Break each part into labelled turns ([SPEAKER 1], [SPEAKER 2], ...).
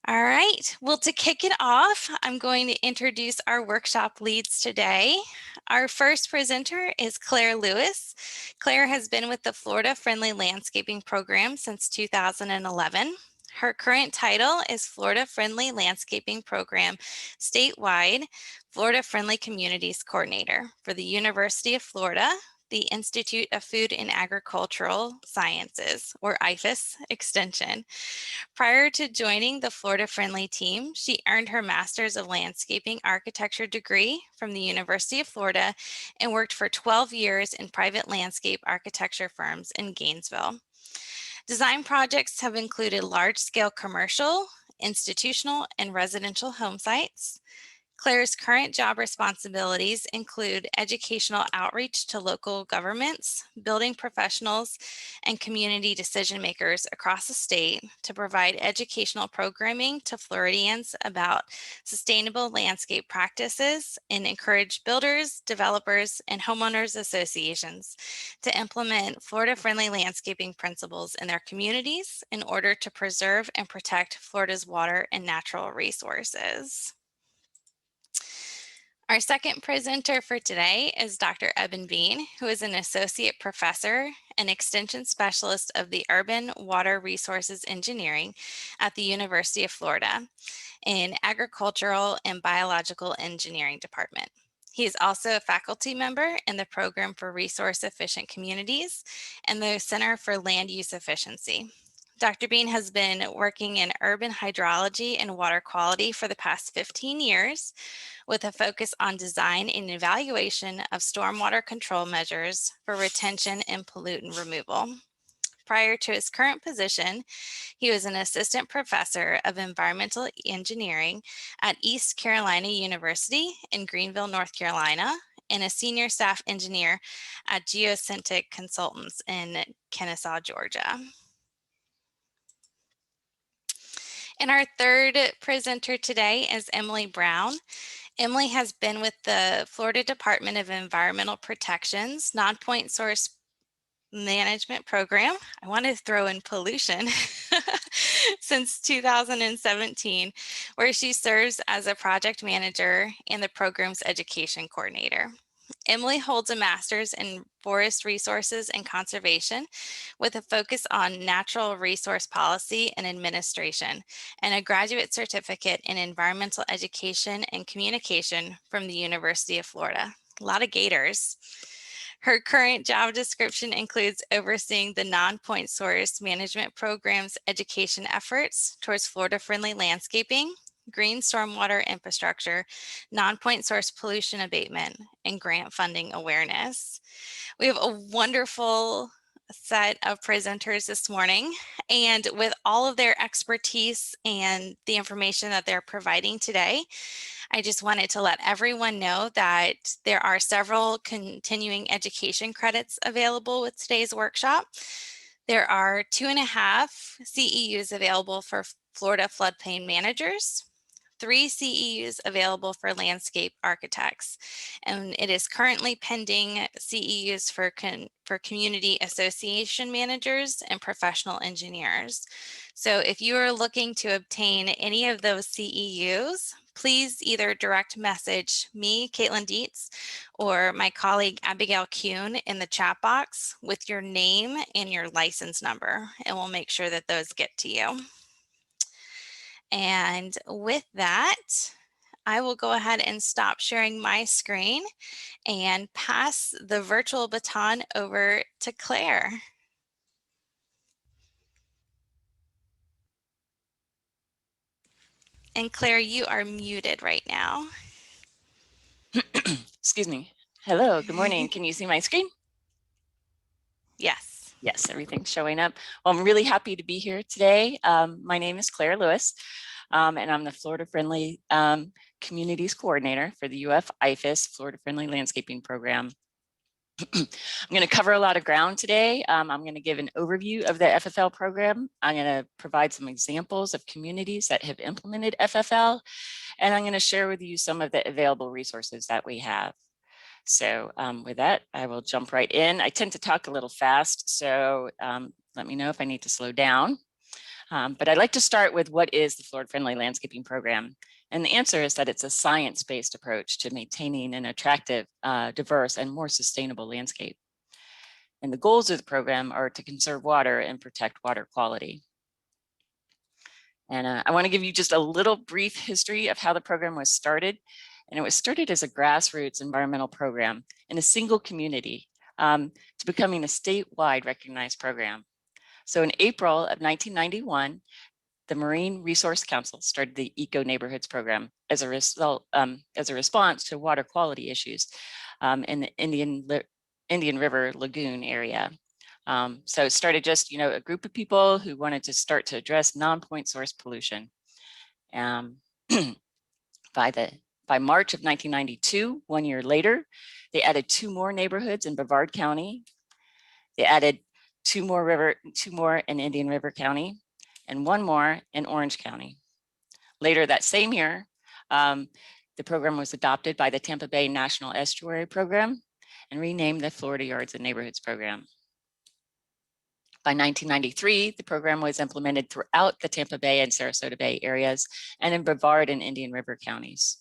[SPEAKER 1] All right, well, to kick it off, I'm going to introduce our workshop leads today. Our first presenter is Claire Lewis. Claire has been with the Florida Friendly Landscaping Program since 2011. Her current title is Florida Friendly Landscaping Program Statewide Florida Friendly Communities Coordinator for the University of Florida, the Institute of Food and Agricultural Sciences, or IFAS extension. Prior to joining the Florida Friendly team, she earned her Master's of Landscaping Architecture degree from the University of Florida and worked for 12 years in private landscape architecture firms in Gainesville. Design projects have included large-scale commercial, institutional, and residential home sites. Claire's current job responsibilities include educational outreach to local governments, building professionals, and community decision makers across the state to provide educational programming to Floridians about sustainable landscape practices and encourage builders, developers, and homeowners associations to implement Florida-friendly landscaping principles in their communities in order to preserve and protect Florida's water and natural resources. Our second presenter for today is Dr. Eben Bean, who is an associate professor and extension specialist of the Urban Water Resources Engineering at the University of Florida in Agricultural and Biological Engineering Department. He is also a faculty member in the Program for Resource Efficient Communities and the Center for Land Use Efficiency. Dr. Bean has been working in urban hydrology and water quality for the past 15 years, with a focus on design and evaluation of stormwater control measures for retention and pollutant removal. Prior to his current position, he was an assistant professor of environmental engineering at East Carolina University in Greenville, North Carolina, and a senior staff engineer at Geocentric Consultants in Kennesaw, Georgia. And our third presenter today is Emily Brown. Emily has been with the Florida Department of Environmental Protection's Non-Point Source Management Program. I want to throw in pollution since 2017, where she serves as a project manager and the program's education coordinator. Emily holds a master's in forest resources and conservation with a focus on natural resource policy and administration, and a graduate certificate in environmental education and communication from the University of Florida. A lot of gators. Her current job description includes overseeing the Non-Point Source Management Program's education efforts towards Florida-friendly landscaping, green stormwater infrastructure, non-point source pollution abatement, and grant funding awareness. We have a wonderful set of presenters this morning, and with all of their expertise and the information that they're providing today, I just wanted to let everyone know that there are several continuing education credits available with today's workshop. There are 2.5 CEUs available for Florida floodplain managers, 3 CEUs available for landscape architects, and it is currently pending CEUs for community association managers and professional engineers. So if you are looking to obtain any of those CEUs, please either direct message me, Caitlin Dietz, or my colleague Abigail Kuhn in the chat box with your name and your license number, and we'll make sure that those get to you. And with that, I will go ahead and stop sharing my screen and pass the virtual baton over to Claire. And Claire, you are muted right now.
[SPEAKER 2] Excuse me. Hello, good morning. Can you see my screen?
[SPEAKER 1] Yes.
[SPEAKER 2] Yes, everything's showing up. Well, I'm really happy to be here today. My name is Claire Lewis, and I'm the Florida Friendly Communities Coordinator for the UF IFAS Florida Friendly Landscaping Program. I'm going to cover a lot of ground today. I'm going to give an overview of the FFL program. I'm going to provide some examples of communities that have implemented FFL, and I'm going to share with you some of the available resources that we have. So with that, I will jump right in. I tend to talk a little fast, so let me know if I need to slow down. But I'd like to start with what is the Florida-Friendly Landscaping Program? And the answer is that it's a science-based approach to maintaining an attractive, diverse, and more sustainable landscape. And the goals of the program are to conserve water and protect water quality. And I want to give you just a little brief history of how the program was started. And it was started as a grassroots environmental program in a single community to becoming a statewide recognized program. So in April of 1991, the Marine Resource Council started the Eco Neighborhoods Program as a response to water quality issues in the Indian River Lagoon area. So it started just, a group of people who wanted to start to address non-point source pollution. By March of 1992, 1 year later, they added 2 more neighborhoods in Broward County. They added 2 more in Indian River County, and 1 more in Orange County. Later that same year, the program was adopted by the Tampa Bay National Estuary Program and renamed the Florida Yards and Neighborhoods Program. By 1993, the program was implemented throughout the Tampa Bay and Sarasota Bay areas and in Broward and Indian River counties.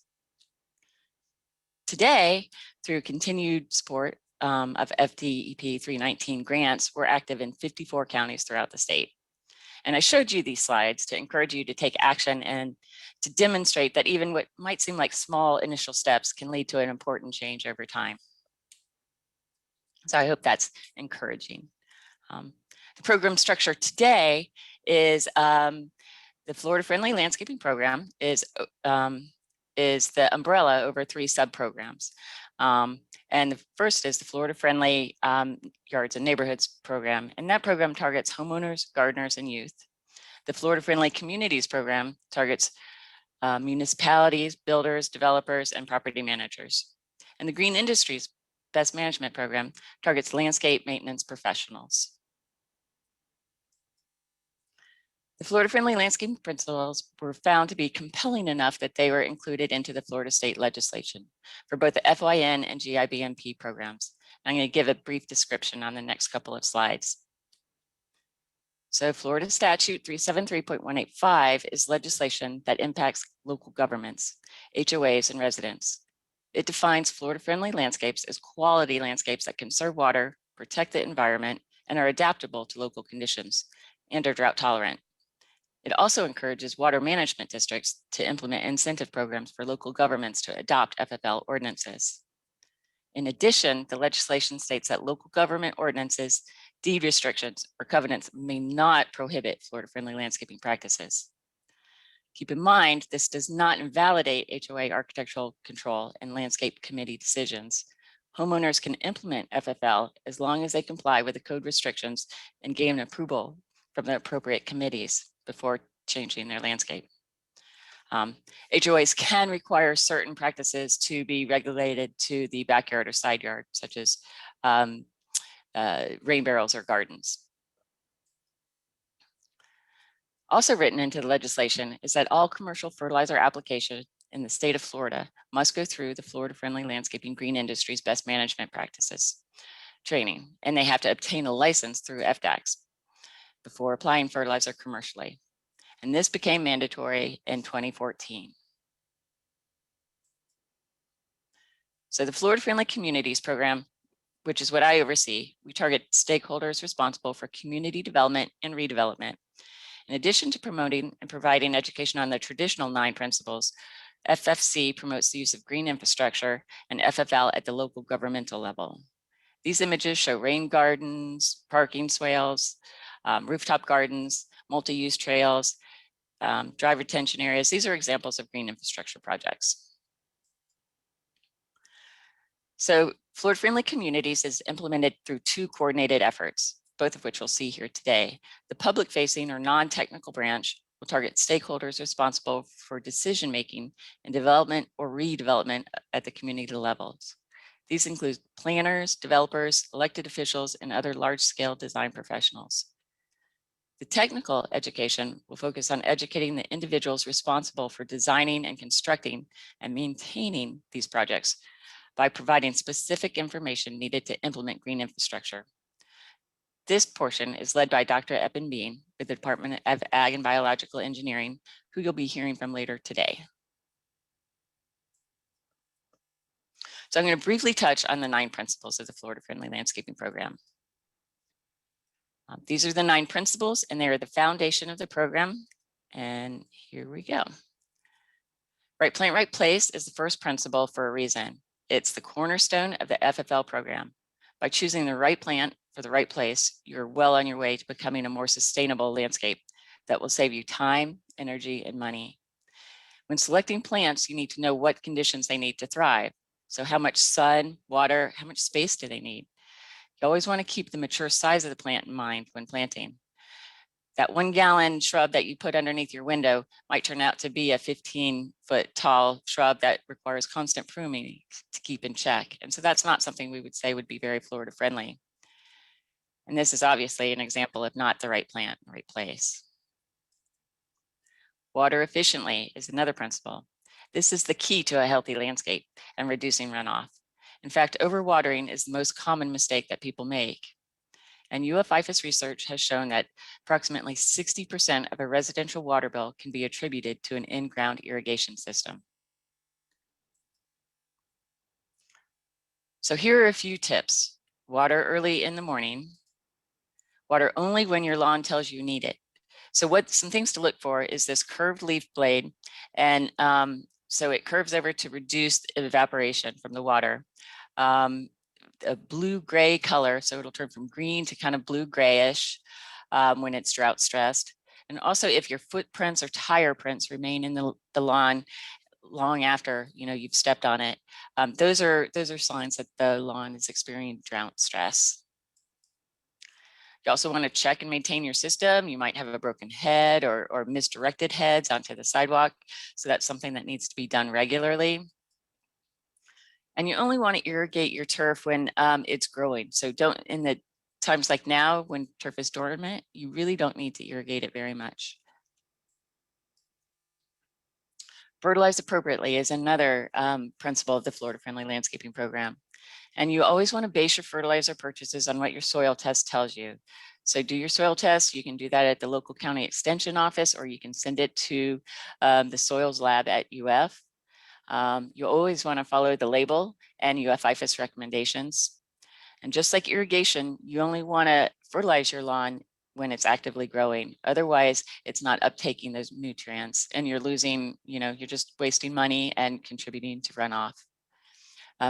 [SPEAKER 2] Today, through continued support of FDEP 319 grants, we're active in 54 counties throughout the state. And I showed you these slides to encourage you to take action and to demonstrate that even what might seem like small initial steps can lead to an important change over time. So I hope that's encouraging. The program structure today is the Florida-Friendly Landscaping Program is the umbrella over 3 sub-programs. And the first is the Florida-Friendly Yards and Neighborhoods Program. And that program targets homeowners, gardeners, and youth. The Florida-Friendly Communities Program targets municipalities, builders, developers, and property managers. And the Green Industries Best Management Program targets landscape maintenance professionals. The Florida-Friendly landscaping principles were found to be compelling enough that they were included into the Florida state legislation for both the FYN and GIBMP programs. I'm going to give a brief description on the next couple of slides. So Florida Statute 373.185 is legislation that impacts local governments, HOAs, and residents. It defines Florida-friendly landscapes as quality landscapes that conserve water, protect the environment, and are adaptable to local conditions and are drought tolerant. It also encourages water management districts to implement incentive programs for local governments to adopt FFL ordinances. In addition, the legislation states that local government ordinances, deed restrictions, or covenants may not prohibit Florida-friendly landscaping practices. Keep in mind, this does not invalidate HOA architectural control and landscape committee decisions. Homeowners can implement FFL as long as they comply with the code restrictions and gain approval from the appropriate committees before changing their landscape. HOAs can require certain practices to be regulated to the backyard or side yard, such as rain barrels or gardens. Also written into the legislation is that all commercial fertilizer applications in the state of Florida must go through the Florida-Friendly Landscaping Green Industries Best Management Practices training, and they have to obtain a license through FDACS before applying fertilizer commercially. And this became mandatory in 2014. So the Florida-Friendly Communities Program, which is what I oversee, we target stakeholders responsible for community development and redevelopment. In addition to promoting and providing education on the traditional 9 principles, FFC promotes the use of green infrastructure and FFL at the local governmental level. These images show rain gardens, parking swales, rooftop gardens, multi-use trails, drive retention areas. These are examples of green infrastructure projects. So Florida-Friendly Communities is implemented through 2 coordinated efforts, both of which we'll see here today. The public-facing or non-technical branch will target stakeholders responsible for decision-making and development or redevelopment at the community levels. These include planners, developers, elected officials, and other large-scale design professionals. The technical education will focus on educating the individuals responsible for designing and constructing and maintaining these projects by providing specific information needed to implement green infrastructure. This portion is led by Dr. Eppen Bean with the Department of Ag and Biological Engineering, who you'll be hearing from later today. So I'm going to briefly touch on the 9 principles of the Florida Friendly Landscaping Program. These are the 9 principles, and they are the foundation of the program. And here we go. Right plant, right place is the first principle for a reason. It's the cornerstone of the FFL program. By choosing the right plant for the right place, you're well on your way to becoming a more sustainable landscape that will save you time, energy, and money. When selecting plants, you need to know what conditions they need to thrive. So how much sun, water, how much space do they need? You always want to keep the mature size of the plant in mind when planting. That 1 gallon shrub that you put underneath your window might turn out to be a 15-foot tall shrub that requires constant pruning to keep in check. And so that's not something we would say would be very Florida friendly. And this is obviously an example of not the right plant, right place. Water efficiently is another principle. This is the key to a healthy landscape and reducing runoff. In fact, overwatering is the most common mistake that people make. And IFAS research has shown that approximately 60% of a residential water bill can be attributed to an in-ground irrigation system. So here are a few tips. Water early in the morning. Water only when your lawn tells you need it. So some things to look for is this curved leaf blade. And so it curves over to reduce evaporation from the water. A blue-gray color, so it'll turn from green to kind of blue-grayish when it's drought stressed. And also if your footprints or tire prints remain in the lawn long after you've stepped on it, those are signs that the lawn is experiencing drought stress. You also want to check and maintain your system. You might have a broken head or misdirected heads onto the sidewalk. So that's something that needs to be done regularly. And you only want to irrigate your turf when it's growing. So don't, in the times like now when turf is dormant, you really don't need to irrigate it very much. Fertilized appropriately is another principle of the Florida Friendly Landscaping Program. And you always want to base your fertilizer purchases on what your soil test tells you. So do your soil test. You can do that at the local county extension office, or you can send it to the soils lab at UF. You always want to follow the label and IFAS recommendations. And just like irrigation, you only want to fertilize your lawn when it's actively growing. Otherwise, it's not uptaking those nutrients and you're losing, you're just wasting money and contributing to runoff.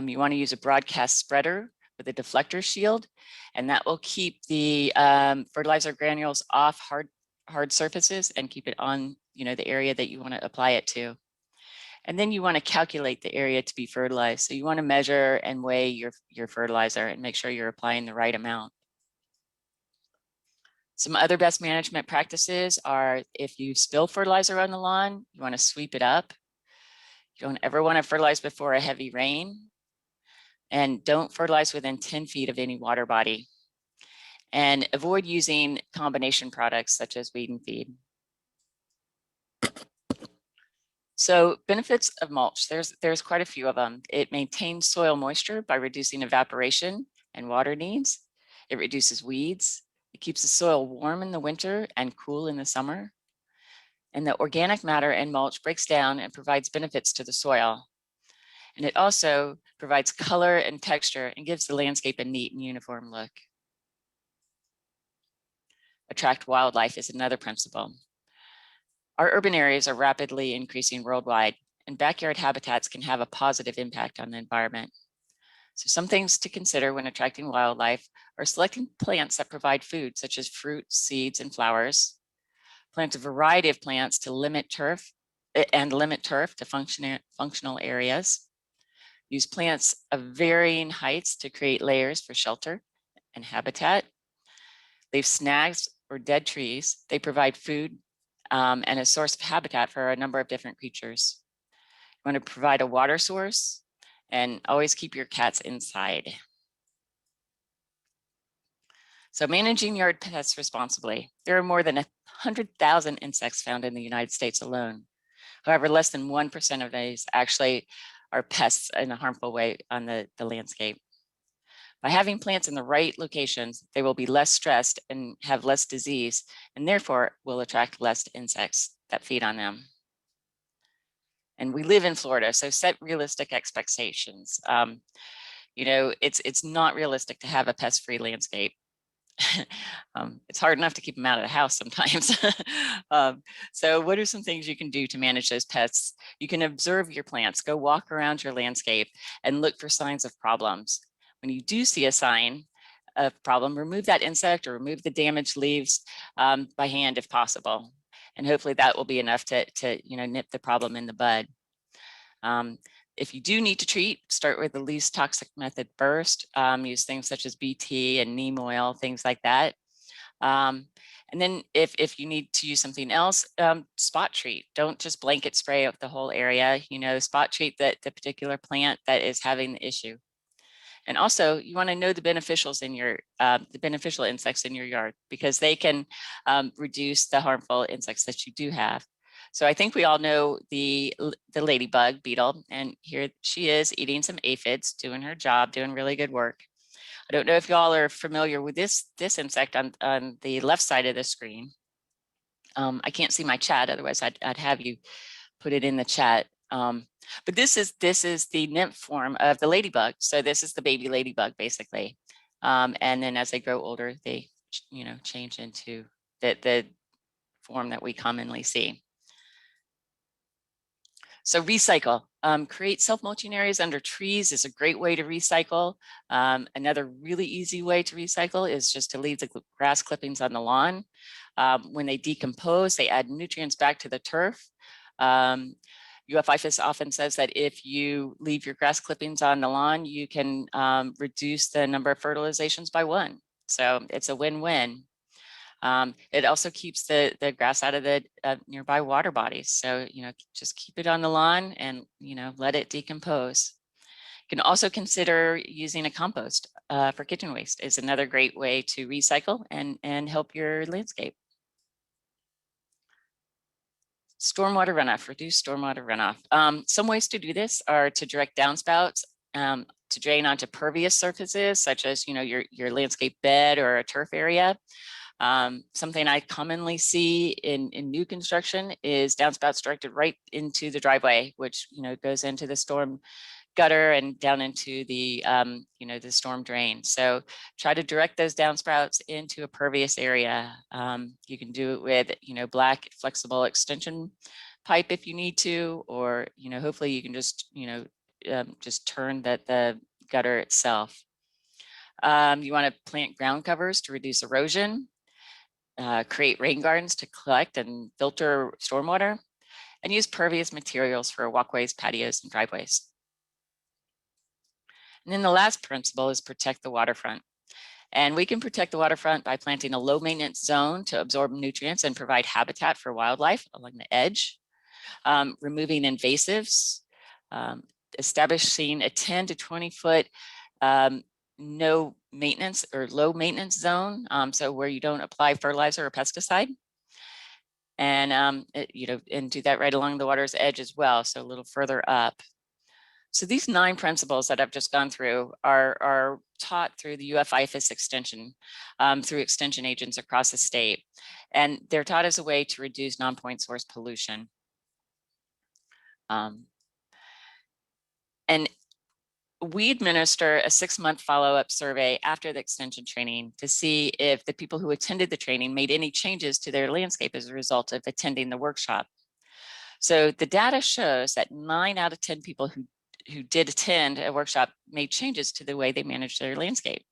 [SPEAKER 2] You want to use a broadcast spreader with a deflector shield, and that will keep the fertilizer granules off hard surfaces and keep it on, the area that you want to apply it to. And then you want to calculate the area to be fertilized. So you want to measure and weigh your fertilizer and make sure you're applying the right amount. Some other best management practices are if you spill fertilizer on the lawn, you want to sweep it up. You don't ever want to fertilize before a heavy rain. And don't fertilize within 10 feet of any water body. And avoid using combination products such as weed and feed. So benefits of mulch, there's quite a few of them. It maintains soil moisture by reducing evaporation and water needs. It reduces weeds. It keeps the soil warm in the winter and cool in the summer. And the organic matter in mulch breaks down and provides benefits to the soil. And it also provides color and texture and gives the landscape a neat and uniform look. Attract wildlife is another principle. Our urban areas are rapidly increasing worldwide, and backyard habitats can have a positive impact on the environment. So some things to consider when attracting wildlife are selecting plants that provide food, such as fruits, seeds, and flowers. Plant a variety of plants to limit turf to functional areas. Use plants of varying heights to create layers for shelter and habitat. Leave snags or dead trees. They provide food and a source of habitat for a number of different creatures. You want to provide a water source and always keep your cats inside. So managing yard pests responsibly. There are more than 100,000 insects found in the United States alone. However, less than 1% of these actually are pests in a harmful way on the landscape. By having plants in the right locations, they will be less stressed and have less disease, and therefore will attract less insects that feed on them. And we live in Florida, so set realistic expectations. You know, it's not realistic to have a pest-free landscape. It's hard enough to keep them out of the house sometimes. So what are some things you can do to manage those pests? You can observe your plants, go walk around your landscape and look for signs of problems. When you do see a sign of problem, remove that insect or remove the damaged leaves by hand if possible. And hopefully that will be enough to nip the problem in the bud. If you do need to treat, start with the least toxic method first. Use things such as BT and neem oil, things like that. And then if you need to use something else, spot treat. Don't just blanket spray up the whole area. You know, spot treat the particular plant that is having the issue. And also, you want to know the beneficials in your the beneficial insects in your yard, because they can reduce the harmful insects that you do have. So I think we all know the ladybug beetle, and here she is eating some aphids, doing her job, doing really good work. I don't know if y'all are familiar with this insect on the left side of the screen. I can't see my chat, otherwise I'd have you put it in the chat. But this is the nymph form of the ladybug. So this is the baby ladybug, basically. And then as they grow older, they change into the form that we commonly see. So recycle. Create self-mulching areas under trees is a great way to recycle. Another really easy way to recycle is just to leave the grass clippings on the lawn. When they decompose, they add nutrients back to the turf. IFAS often says that if you leave your grass clippings on the lawn, you can reduce the number of fertilizations by 1. So it's a win-win. It also keeps the grass out of the nearby water bodies. So, just keep it on the lawn and, let it decompose. You can also consider using a compost for kitchen waste is another great way to recycle and help your landscape. Stormwater runoff, reduce stormwater runoff. Some ways to do this are to direct downspouts to drain onto pervious surfaces, such as, your landscape bed or a turf area. Something I commonly see in new construction is downspouts directed right into the driveway, which, goes into the storm gutter and down into the, the storm drain. So try to direct those downspouts into a pervious area. You can do it with, black flexible extension pipe if you need to, or, hopefully you can just, just turn the gutter itself. You want to plant ground covers to reduce erosion. Create rain gardens to collect and filter stormwater, and use pervious materials for walkways, patios, and driveways. And then the last principle is protect the waterfront. And we can protect the waterfront by planting a low maintenance zone to absorb nutrients and provide habitat for wildlife along the edge, removing invasives, establishing a 10 to 20 foot no maintenance or low maintenance zone, so where you don't apply fertilizer or pesticide, and and do that right along the water's edge as well, so a little further up. So these 9 principles that I've just gone through are taught through the IFAS extension, through extension agents across the state, and they're taught as a way to reduce non-point source pollution. And we administer a 6-month follow-up survey after the extension training to see if the people who attended the training made any changes to their landscape as a result of attending the workshop. So the data shows that 9 out of 10 people who did attend a workshop made changes to the way they manage their landscape,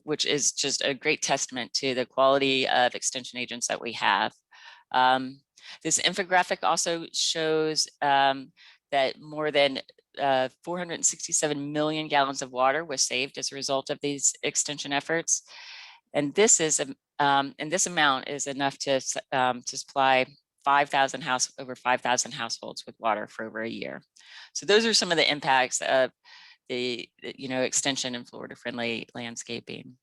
[SPEAKER 2] which is just a great testament to the quality of extension agents that we have. This infographic also shows that more than 467 million gallons of water was saved as a result of these extension efforts, and this amount is enough to supply over 5,000 households with water for over a year. So those are some of the impacts of the extension and Florida-friendly landscaping.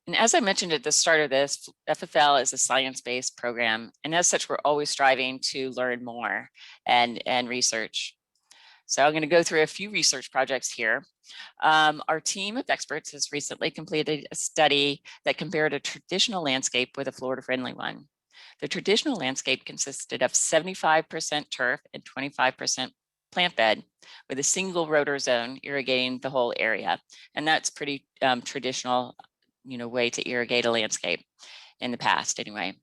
[SPEAKER 2] And as I mentioned at the start of this, Ffl is a science-based program, and as such, we're always striving to learn more and research. So I'm going to go through a few research projects here. Our team of experts has recently completed a study that compared a traditional landscape with a Florida-friendly one. The traditional landscape consisted of 75% turf and 25% plant bed with a single rotor zone irrigating the whole area. And that's pretty traditional, way to irrigate a landscape in the past anyway.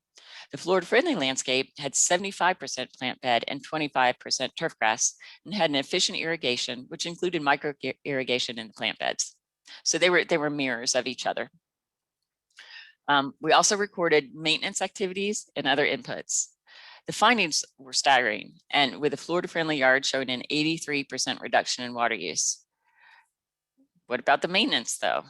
[SPEAKER 2] The Florida-friendly landscape had 75% plant bed and 25% turf grass and had an efficient irrigation, which included micro irrigation in the plant beds. So they were mirrors of each other. We also recorded maintenance activities and other inputs. The findings were staggering, and with a Florida-friendly yard showing an 83% reduction in water use. What about the maintenance though?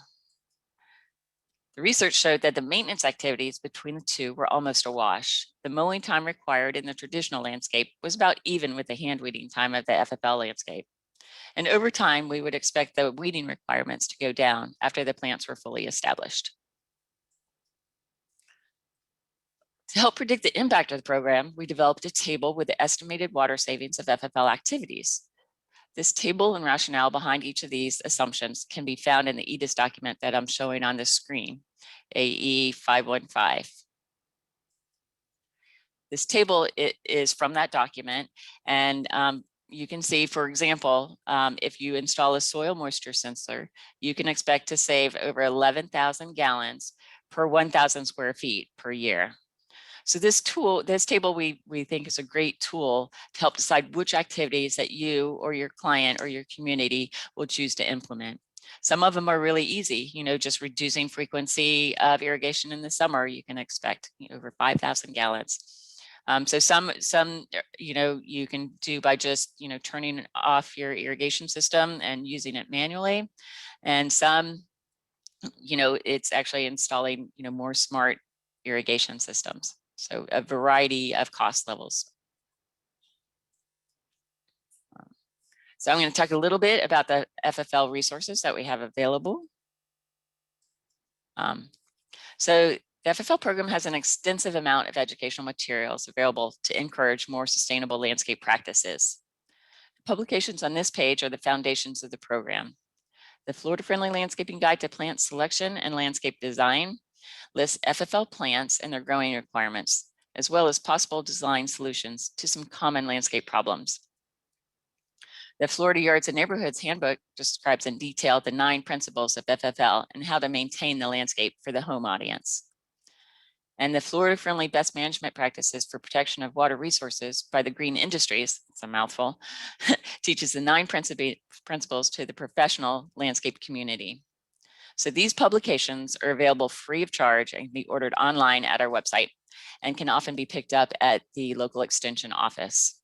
[SPEAKER 2] The research showed that the maintenance activities between the two were almost a wash. The mowing time required in the traditional landscape was about even with the hand weeding time of the FFL landscape. And over time, we would expect the weeding requirements to go down after the plants were fully established. To help predict the impact of the program, we developed a table with the estimated water savings of FFL activities. This table and rationale behind each of these assumptions can be found in the EDIS document that I'm showing on the screen, AE 515. This table is from that document, and you can see, for example, if you install a soil moisture sensor, you can expect to save over 11,000 gallons per 1,000 square feet per year. So this table we think is a great tool to help decide which activities that you or your client or your community will choose to implement. Some of them are really easy, just reducing frequency of irrigation in the summer, you can expect over 5,000 gallons. So some you can do by just turning off your irrigation system and using it manually, and some it's actually installing more smart irrigation systems. So a variety of cost levels. So I'm going to talk a little bit about the Ffl resources that we have available. So the Ffl program has an extensive amount of educational materials available to encourage more sustainable landscape practices. The publications on this page are the foundations of the program. The Florida-friendly landscaping guide to plant selection and landscape design lists FFL plants and their growing requirements, as well as possible design solutions to some common landscape problems. The Florida Yards and Neighborhoods Handbook describes in detail the 9 principles of FFL and how to maintain the landscape for the home audience. And the Florida-friendly best management practices for protection of water resources by the green industries, it's a mouthful, teaches the 9 principles to the professional landscape community. So these publications are available free of charge and can be ordered online at our website and can often be picked up at the local extension office.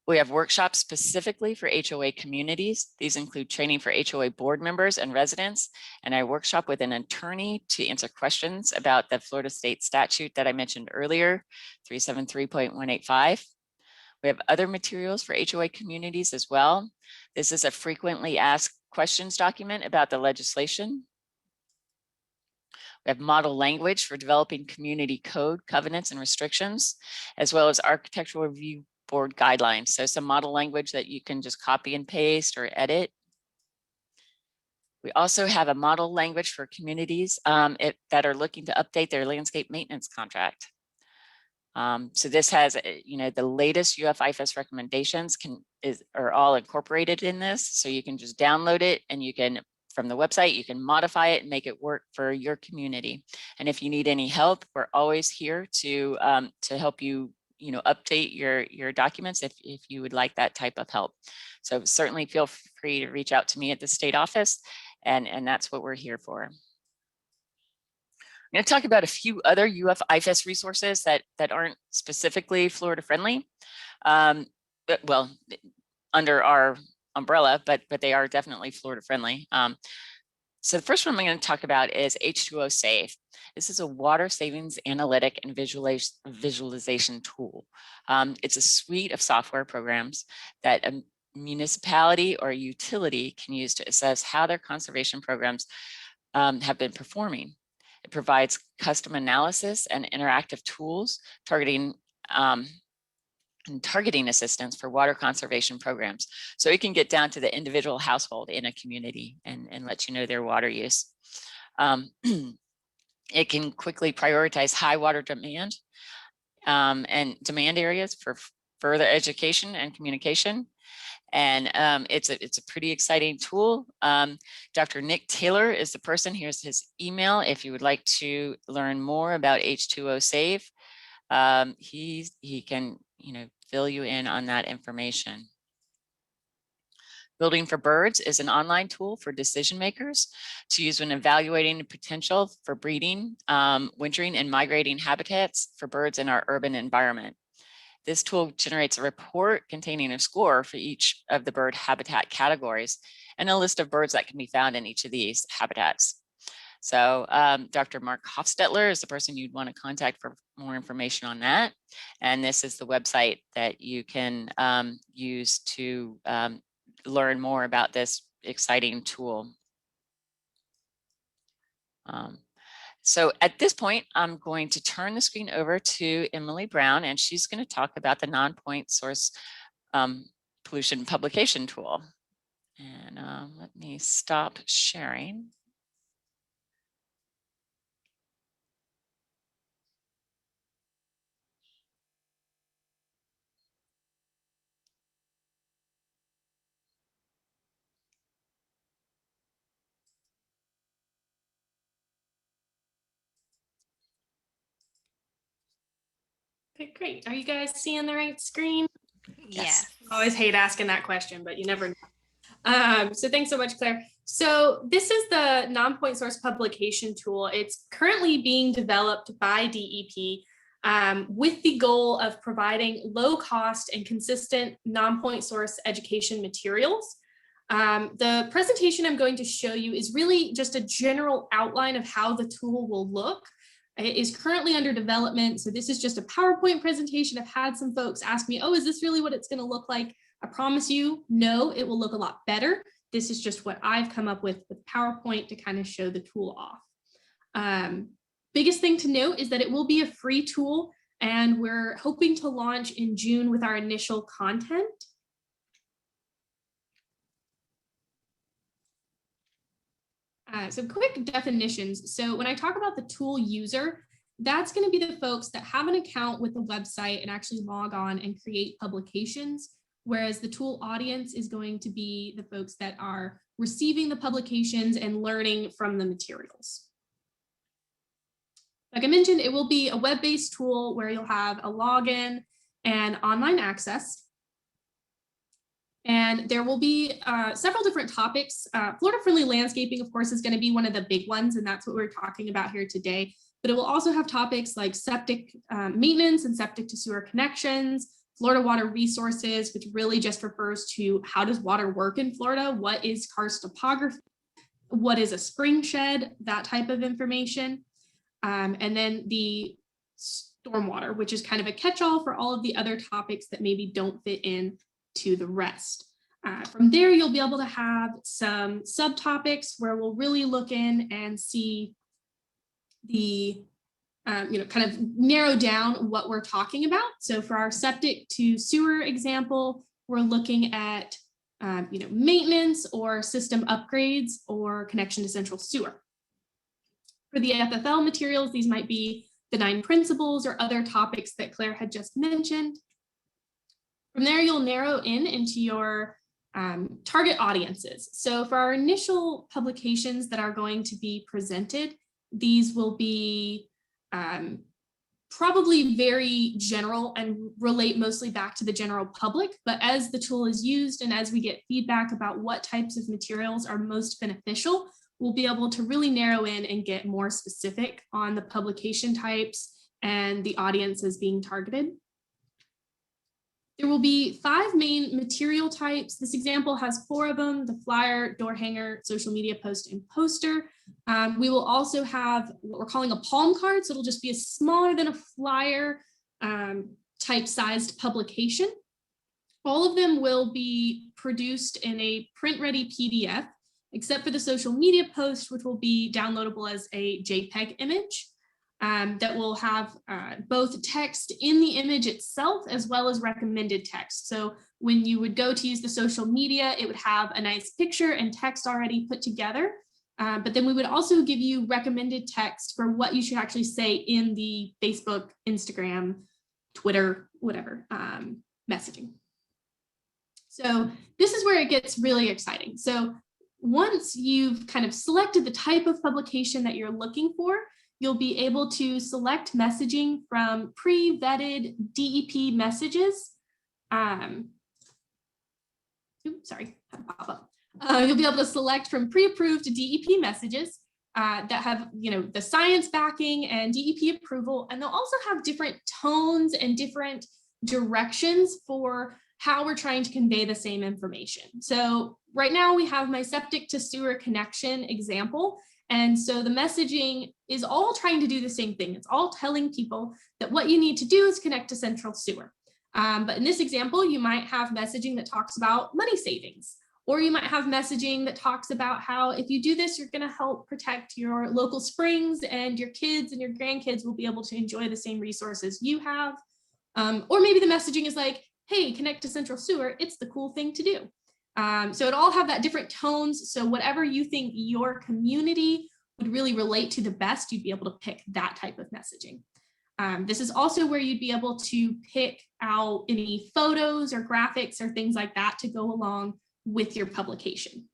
[SPEAKER 2] We have workshops specifically for HOA communities. These include training for HOA board members and residents, and I workshop with an attorney to answer questions about the Florida state statute that I mentioned earlier, 373.185. We have other materials for HOA communities as well. This is a frequently asked questions document about the legislation. We have model language for developing community code, covenants, and restrictions, as well as architectural review board guidelines. So some model language that you can just copy and paste or edit. We also have a model language for communities that are looking to update their landscape maintenance contract. So this has, the latest IFAS recommendations are all incorporated in this. So you can just download it, and you can, from the website, you can modify it and make it work for your community. And if you need any help, we're always here to help you, update your documents if you would like that type of help. So certainly feel free to reach out to me at the state office, and that's what we're here for. I'm going to talk about a few other IFAS resources that aren't specifically Florida friendly, well, under our umbrella, but they are definitely Florida friendly. So the first one I'm going to talk about is H2O Save. This is a water savings analytic and visualization tool. It's a suite of software programs that a municipality or utility can use to assess how their conservation programs have been performing. It provides custom analysis and interactive tools targeting and targeting assistance for water conservation programs. So it can get down to the individual household in a community and let you know their water use. It can quickly prioritize high water demand and demand areas for further education and communication. And it's a pretty exciting tool. Dr. Nick Taylor is the person. Here's his email if you would like to learn more about H2O Save. He can, fill you in on that information. Building for Birds is an online tool for decision makers to use when evaluating the potential for breeding, wintering, and migrating habitats for birds in our urban environment. This tool generates a report containing a score for each of the bird habitat categories and a list of birds that can be found in each of these habitats. So Dr. Mark Hofstetler is the person you'd want to contact for more information on that. And this is the website that you can use to learn more about this exciting tool. So at this point, I'm going to turn the screen over to Emily Brown, and she's going to talk about the non-point source pollution publication tool. And let me stop sharing.
[SPEAKER 3] Okay, great. Are you guys seeing the right screen?
[SPEAKER 1] Yes.
[SPEAKER 3] I always hate asking that question, but you never know. So thanks so much, Claire. So this is the non-point source publication tool. It's currently being developed by DEP with the goal of providing low cost and consistent non-point source education materials. The presentation I'm going to show you is really just a general outline of how the tool will look. It is currently under development. So this is just a PowerPoint presentation. I've had some folks ask me, oh, is this really what it's going to look like? I promise you, no, it will look a lot better. This is just what I've come up with PowerPoint to kind of show the tool off. Biggest thing to note is that it will be a free tool, and we're hoping to launch in June with our initial content. So quick definitions. So when I talk about the tool user, that's going to be the folks that have an account with the website and actually log on and create publications, whereas the tool audience is going to be the folks that are receiving the publications and learning from the materials. Like I mentioned, it will be a web-based tool where you'll have a login and online access. And there will be several different topics. Florida-friendly landscaping, of course, is going to be one of the big ones, and that's what we're talking about here today. But it will also have topics like septic maintenance and septic to sewer connections, Florida water resources, which really just refers to how does water work in Florida? What is karst topography? What is a spring shed? That type of information. And then the stormwater, which is kind of a catch-all for all of the other topics that maybe don't fit in to the rest. From there, you'll be able to have some subtopics where we'll really look in and see the, kind of narrow down what we're talking about. So for our septic to sewer example, we're looking at, maintenance or system upgrades or connection to central sewer. For the FFL materials, these might be the 9 principles or other topics that Claire had just mentioned. From there, you'll narrow into your target audiences. So for our initial publications that are going to be presented, these will be probably very general and relate mostly back to the general public. But as the tool is used and as we get feedback about what types of materials are most beneficial, we'll be able to really narrow in and get more specific on the publication types and the audiences being targeted. There will be 5 main material types. This example has 4 of them: the flyer, door hanger, social media post, and poster. We will also have what we're calling a palm card. So it'll just be a smaller than a flyer type sized publication. All of them will be produced in a print ready PDF, except for the social media post, which will be downloadable as a JPEG image. that will have both text in the image itself as well as recommended text. So when you would go to use the social media, it would have a nice picture and text already put together. But then we would also give you recommended text for what you should actually say in the Facebook, Instagram, Twitter, whatever, messaging. So this is where it gets really exciting. So once you've kind of selected the type of publication that you're looking for, you'll be able to select messaging from pre-vetted DEP messages. Sorry, had a pop up. You'll be able to select from pre-approved DEP messages that have, the science backing and DEP approval, and they'll also have different tones and different directions for how we're trying to convey the same information. So right now we have my septic to sewer connection example. And so the messaging is all trying to do the same thing. It's all telling people that what you need to do is connect to central sewer. But in this example, you might have messaging that talks about money savings, or you might have messaging that talks about how if you do this, you're going to help protect your local springs and your kids and your grandkids will be able to enjoy the same resources you have. Or maybe the messaging is like, hey, connect to central sewer, it's the cool thing to do. So it all have that different tones. So whatever you think your community would really relate to the best, you'd be able to pick that type of messaging. This is also where you'd be able to pick out any photos or graphics or things like that to go along with your publication.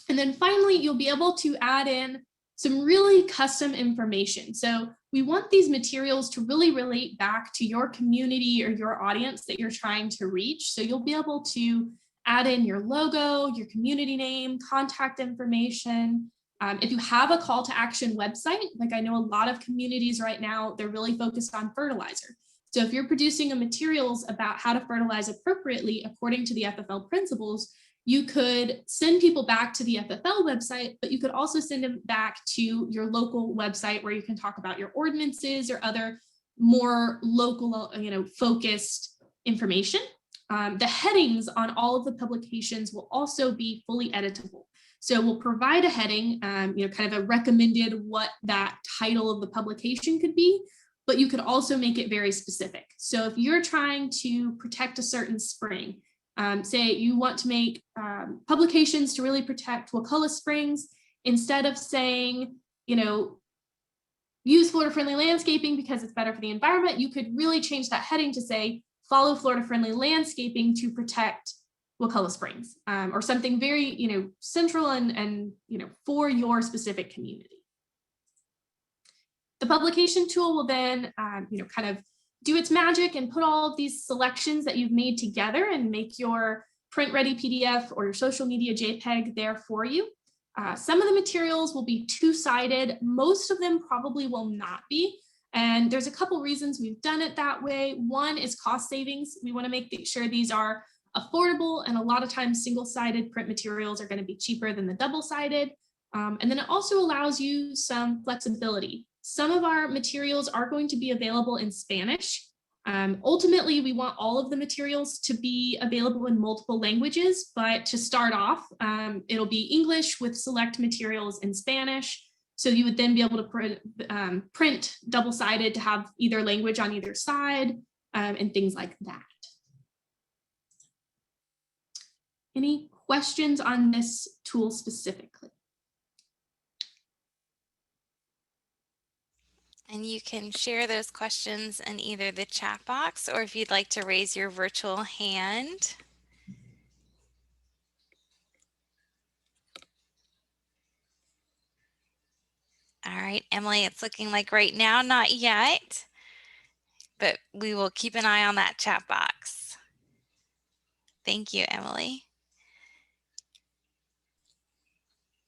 [SPEAKER 3] And then finally, you'll be able to add in some really custom information. So we want these materials to really relate back to your community or your audience that you're trying to reach. So you'll be able to add in your logo, your community name, contact information. If you have a call to action website, like I know a lot of communities right now, they're really focused on fertilizer. So if you're producing a materials about how to fertilize appropriately according to the FFL principles, you could send people back to the FFL website, but you could also send them back to your local website where you can talk about your ordinances or other more local, focused information. The headings on all of the publications will also be fully editable. So we'll provide a heading, kind of a recommended what that title of the publication could be, but you could also make it very specific. So if you're trying to protect a certain spring, say you want to make publications to really protect Wakulla Springs, instead of saying, use Florida-friendly landscaping because it's better for the environment, you could really change that heading to say, follow Florida-friendly landscaping to protect Wakulla Springs, or something very, central and for your specific community. The publication tool will then, kind of do its magic and put all of these selections that you've made together and make your print-ready PDF or your social media JPEG there for you. Some of the materials will be two-sided. Most of them probably will not be. And there's a couple reasons we've done it that way. One is cost savings. We want to make sure these are affordable, and a lot of times single-sided print materials are going to be cheaper than the double-sided. And then it also allows you some flexibility. Some of our materials are going to be available in Spanish. Ultimately, we want all of the materials to be available in multiple languages, but to start off, it'll be English with select materials in Spanish. So you would then be able to print double-sided to have either language on either side and things like that. Any questions on this tool specifically?
[SPEAKER 1] And you can share those questions in either the chat box or if you'd like to raise your virtual hand. All right, Emily, it's looking like right now, not yet, but we will keep an eye on that chat box. Thank you, Emily.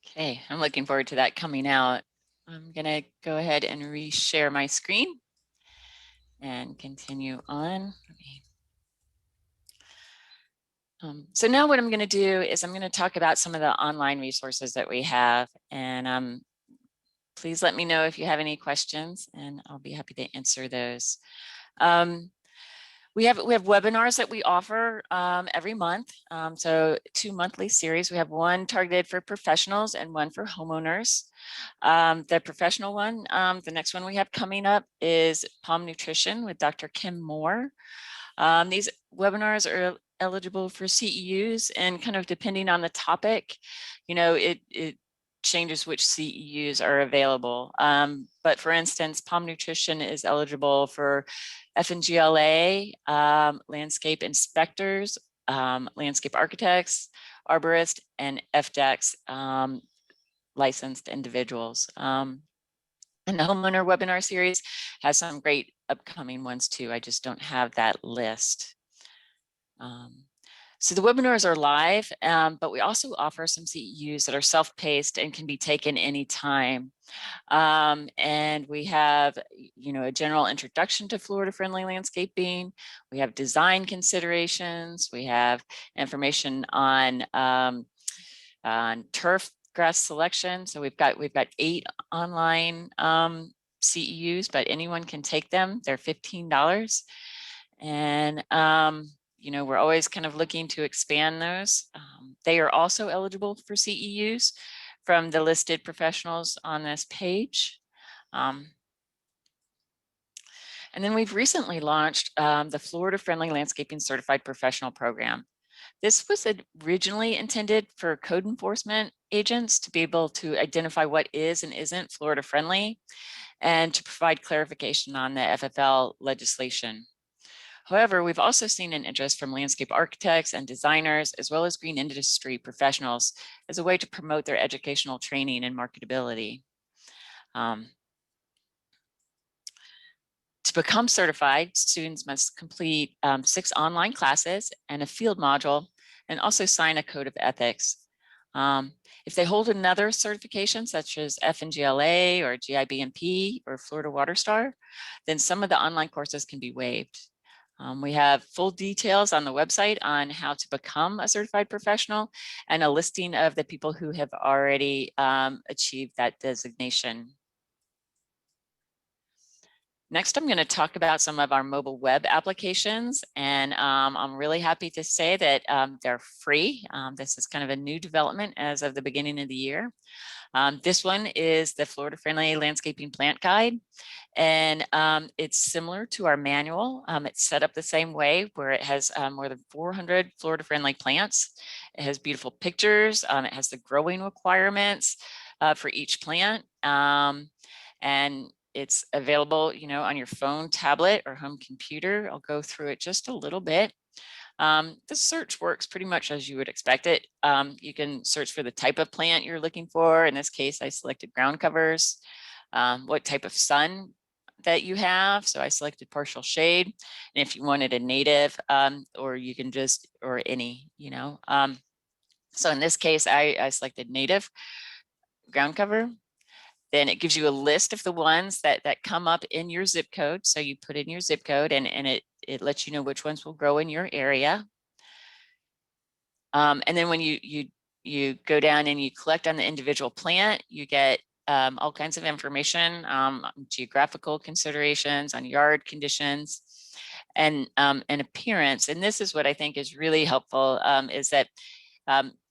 [SPEAKER 2] Okay, I'm looking forward to that coming out. I'm going to go ahead and reshare my screen and continue on. So now what I'm going to do is I'm going to talk about some of the online resources that we have, and please let me know if you have any questions and I'll be happy to answer those. We have webinars that we offer every month. So 2 monthly series. We have one targeted for professionals and one for homeowners. The professional one, the next one we have coming up is Palm Nutrition with Dr. Kim Moore. These webinars are eligible for CEUs, and kind of depending on the topic, you know, it changes which CEUs are available. But for instance, Palm Nutrition is eligible for FNGLA, landscape inspectors, landscape architects, arborists, and FDEX licensed individuals. And the homeowner webinar series has some great upcoming ones too. I just don't have that list. So the webinars are live, but we also offer some CEUs that are self-paced and can be taken anytime. And we have, you know, a general introduction to Florida-friendly landscaping. We have design considerations. We have information on turf grass selection. So we've got 8 online CEUs, but anyone can take them. They're $15. And you know, we're always kind of looking to expand those. They are also eligible for CEUs from the listed professionals on this page. And then we've recently launched the Florida Friendly Landscaping Certified Professional Program. This was originally intended for code enforcement agents to be able to identify what is and isn't Florida friendly, and to provide clarification on the FFL legislation. However, we've also seen an interest from landscape architects and designers, as well as green industry professionals, as a way to promote their educational training and marketability. To become certified, students must complete 6 online classes and a field module, and also sign a code of ethics. If they hold another certification, such as FNGLA or GIBMP or Florida Water Star, then some of the online courses can be waived. We have full details on the website on how to become a certified professional, and a listing of the people who have already achieved that designation. Next, I'm going to talk about some of our mobile web applications, and I'm really happy to say that they're free. This is kind of a new development as of the beginning of the year. This one is the Florida Friendly Landscaping Plant Guide, and it's similar to our manual. It's set up the same way, where it has more than 400 Florida friendly plants. It has beautiful pictures. It has the growing requirements for each plant, and it's available, you know, on your phone, tablet, or home computer. I'll go through it just a little bit. The search works pretty much as you would expect it. You can search for the type of plant you're looking for. In this case, I selected ground covers, what type of sun that you have. So I selected partial shade. And if you wanted a native, or you can just, or any, you know. So in this case, I selected native ground cover. Then it gives you a list of the ones that come up in your zip code. So you put in your zip code, and it lets you know which ones will grow in your area. And then when you go down and you collect on the individual plant, you get all kinds of information, geographical considerations, on yard conditions, and appearance. And this is what I think is really helpful, is that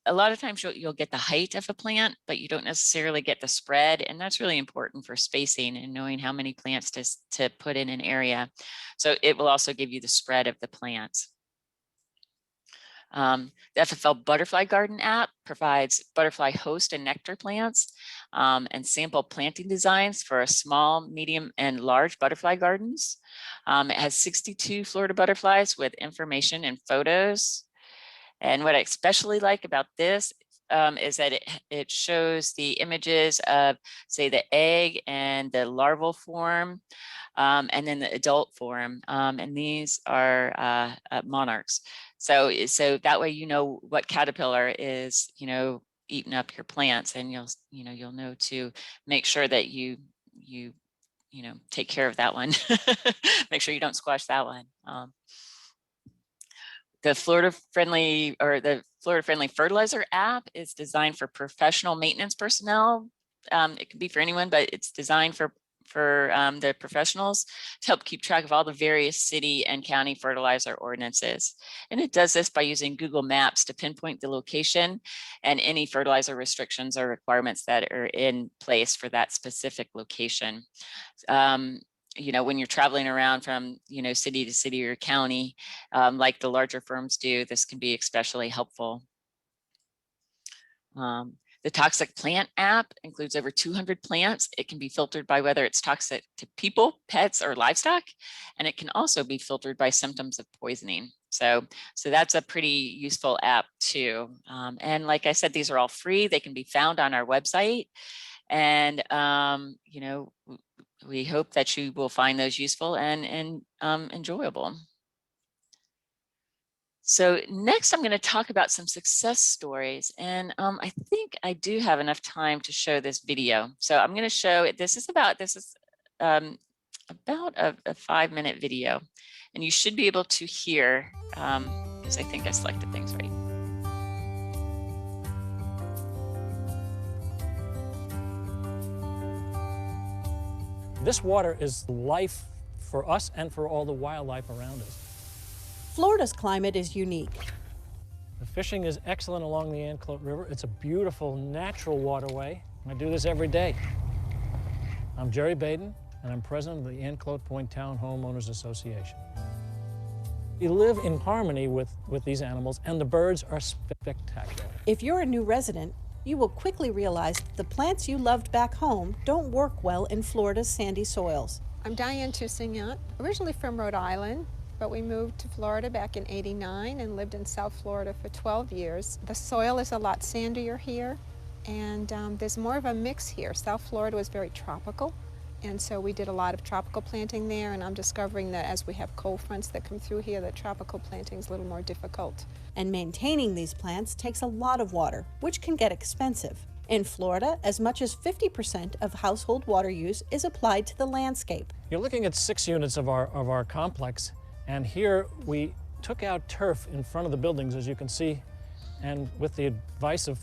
[SPEAKER 2] a lot of times you'll get the height of a plant, but you don't necessarily get the spread. And that's really important for spacing and knowing how many plants to put in an area. So it will also give you the spread of the plants. The Ffl Butterfly Garden app provides butterfly host and nectar plants, and sample planting designs for small, medium, and large butterfly gardens. It has 62 Florida butterflies with information and photos. And what I especially like about this is that it shows the images of, say, the egg and the larval form, and then the adult form. And these are monarchs. So that way, you know what caterpillar is, you know, eating up your plants, and you'll know to make sure that you know, take care of that one. Make sure you don't squash that one. The Florida Friendly Fertilizer app is designed for professional maintenance personnel. It can be for anyone, but it's designed for for the professionals to help keep track of all the various city and county fertilizer ordinances. And it does this by using Google Maps to pinpoint the location and any fertilizer restrictions or requirements that are in place for that specific location. You know, when you're traveling around from, you know, city to city or county, like the larger firms do, this can be especially helpful. The toxic plant app includes over 200 plants. It can be filtered by whether it's toxic to people, pets, or livestock, and it can also be filtered by symptoms of poisoning. So that's a pretty useful app too. And like I said, these are all free. They can be found on our website, and you know, we hope that you will find those useful and enjoyable. So next, I'm going to talk about some success stories, and I think I do have enough time to show this video. So I'm going to show this is about a 5-minute video, and you should be able to hear because I think I selected things right.
[SPEAKER 4] This water is life for us and for all the wildlife around us.
[SPEAKER 5] Florida's climate is unique.
[SPEAKER 4] The fishing is excellent along the Anclote River. It's a beautiful natural waterway. I do this every day. I'm Jerry Baden, and I'm president of the Anclote Point Town Homeowners Association. We live in harmony with these animals, and the birds are spectacular.
[SPEAKER 5] If you're a new resident, you will quickly realize the plants you loved back home don't work well in Florida's sandy soils.
[SPEAKER 6] I'm Diane Toussaint, originally from Rhode Island, but we moved to Florida back in '89 and lived in South Florida for 12 years. The soil is a lot sandier here, and there's more of a mix here. South Florida was very tropical, and so we did a lot of tropical planting there, and I'm discovering that as we have cold fronts that come through here, that tropical planting is a little more difficult.
[SPEAKER 5] And maintaining these plants takes a lot of water, which can get expensive. In Florida, as much as 50% of household water use is applied to the landscape.
[SPEAKER 4] You're looking at 6 units of our complex. And here we took out turf in front of the buildings, as you can see, and with the advice of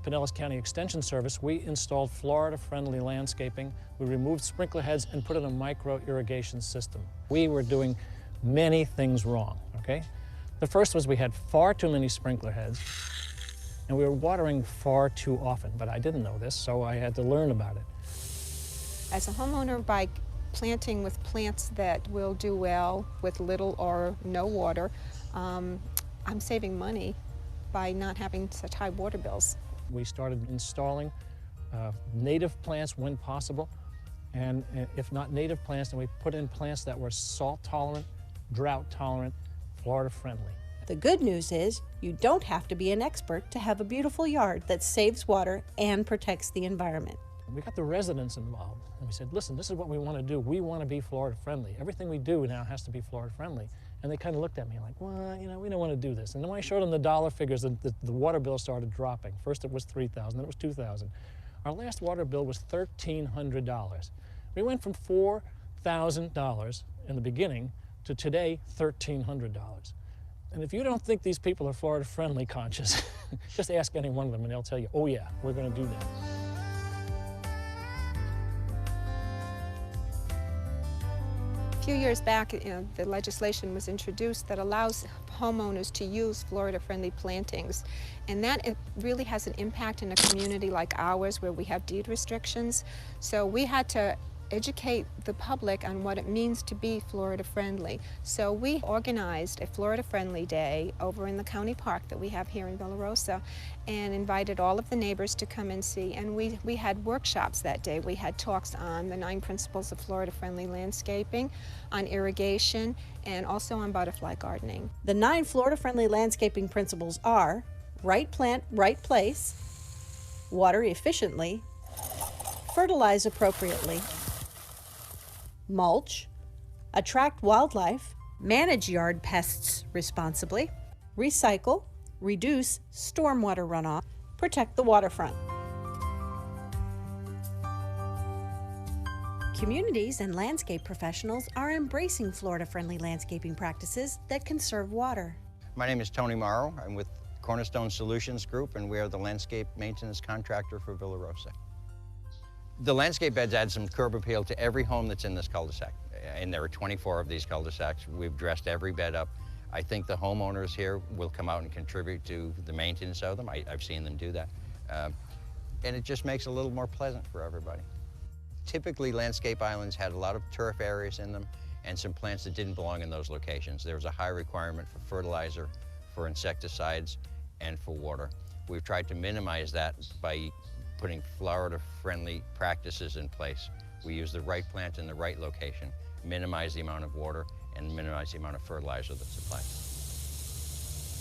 [SPEAKER 4] Pinellas County Extension Service, we installed Florida-friendly landscaping. We removed sprinkler heads and put in a micro-irrigation system. We were doing many things wrong, okay? The first was we had far too many sprinkler heads, and we were watering far too often, but I didn't know this, so I had to learn about it.
[SPEAKER 6] As a homeowner, by planting with plants that will do well with little or no water, I'm saving money by not having such high water bills.
[SPEAKER 4] We started installing native plants when possible, and if not native plants, then we put in plants that were salt tolerant, drought tolerant, Florida friendly.
[SPEAKER 5] The good news is you don't have to be an expert to have a beautiful yard that saves water and protects the environment.
[SPEAKER 4] We got the residents involved, and we said, listen, this is what we want to do. We want to be Florida friendly. Everything we do now has to be Florida friendly. And they kind of looked at me like, well, you know, we don't want to do this. And then when I showed them the dollar figures, the water bill started dropping. First it was $3,000, then it was $2,000. Our last water bill was $1,300. We went from $4,000 in the beginning to today, $1,300. And if you don't think these people are Florida friendly conscious, just ask any one of them and they'll tell you, oh yeah, we're going to do that.
[SPEAKER 6] A few years back, the legislation was introduced that allows homeowners to use Florida-friendly plantings, and that it really has an impact in a community like ours where we have deed restrictions. So we had to educate the public on what it means to be Florida-friendly. So we organized a Florida-friendly day over in the county park that we have here in Villa Rosa, and invited all of the neighbors to come and see. And we had workshops that day. We had talks on the 9 principles of Florida-friendly landscaping, on irrigation, and also on butterfly gardening.
[SPEAKER 5] The 9 Florida-friendly landscaping principles are right plant, right place, water efficiently, fertilize appropriately, mulch, attract wildlife, manage yard pests responsibly, recycle, reduce stormwater runoff, protect the waterfront. Communities and landscape professionals are embracing Florida-friendly landscaping practices that conserve water.
[SPEAKER 7] My name is Tony Morrow. I'm with Cornerstone Solutions Group, and we are the landscape maintenance contractor for Villa Rosa. The landscape beds add some curb appeal to every home that's in this cul-de-sac. And there are 24 of these cul-de-sacs. We've dressed every bed up. I think the homeowners here will come out and contribute to the maintenance of them. I've seen them do that. And it just makes it a little more pleasant for everybody. Typically, landscape islands had a lot of turf areas in them and some plants that didn't belong in those locations. There was a high requirement for fertilizer, for insecticides, and for water. We've tried to minimize that by putting Florida-friendly practices in place. We use the right plant in the right location, minimize the amount of water, and minimize the amount of fertilizer that's applied.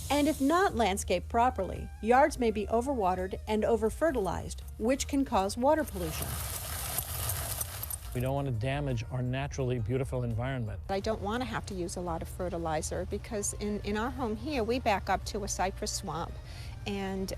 [SPEAKER 5] And if not landscaped properly, yards may be overwatered and over-fertilized, which can cause water pollution.
[SPEAKER 4] We don't want to damage our naturally beautiful environment.
[SPEAKER 6] I don't want to have to use a lot of fertilizer because in our home here, we back up to a cypress swamp. And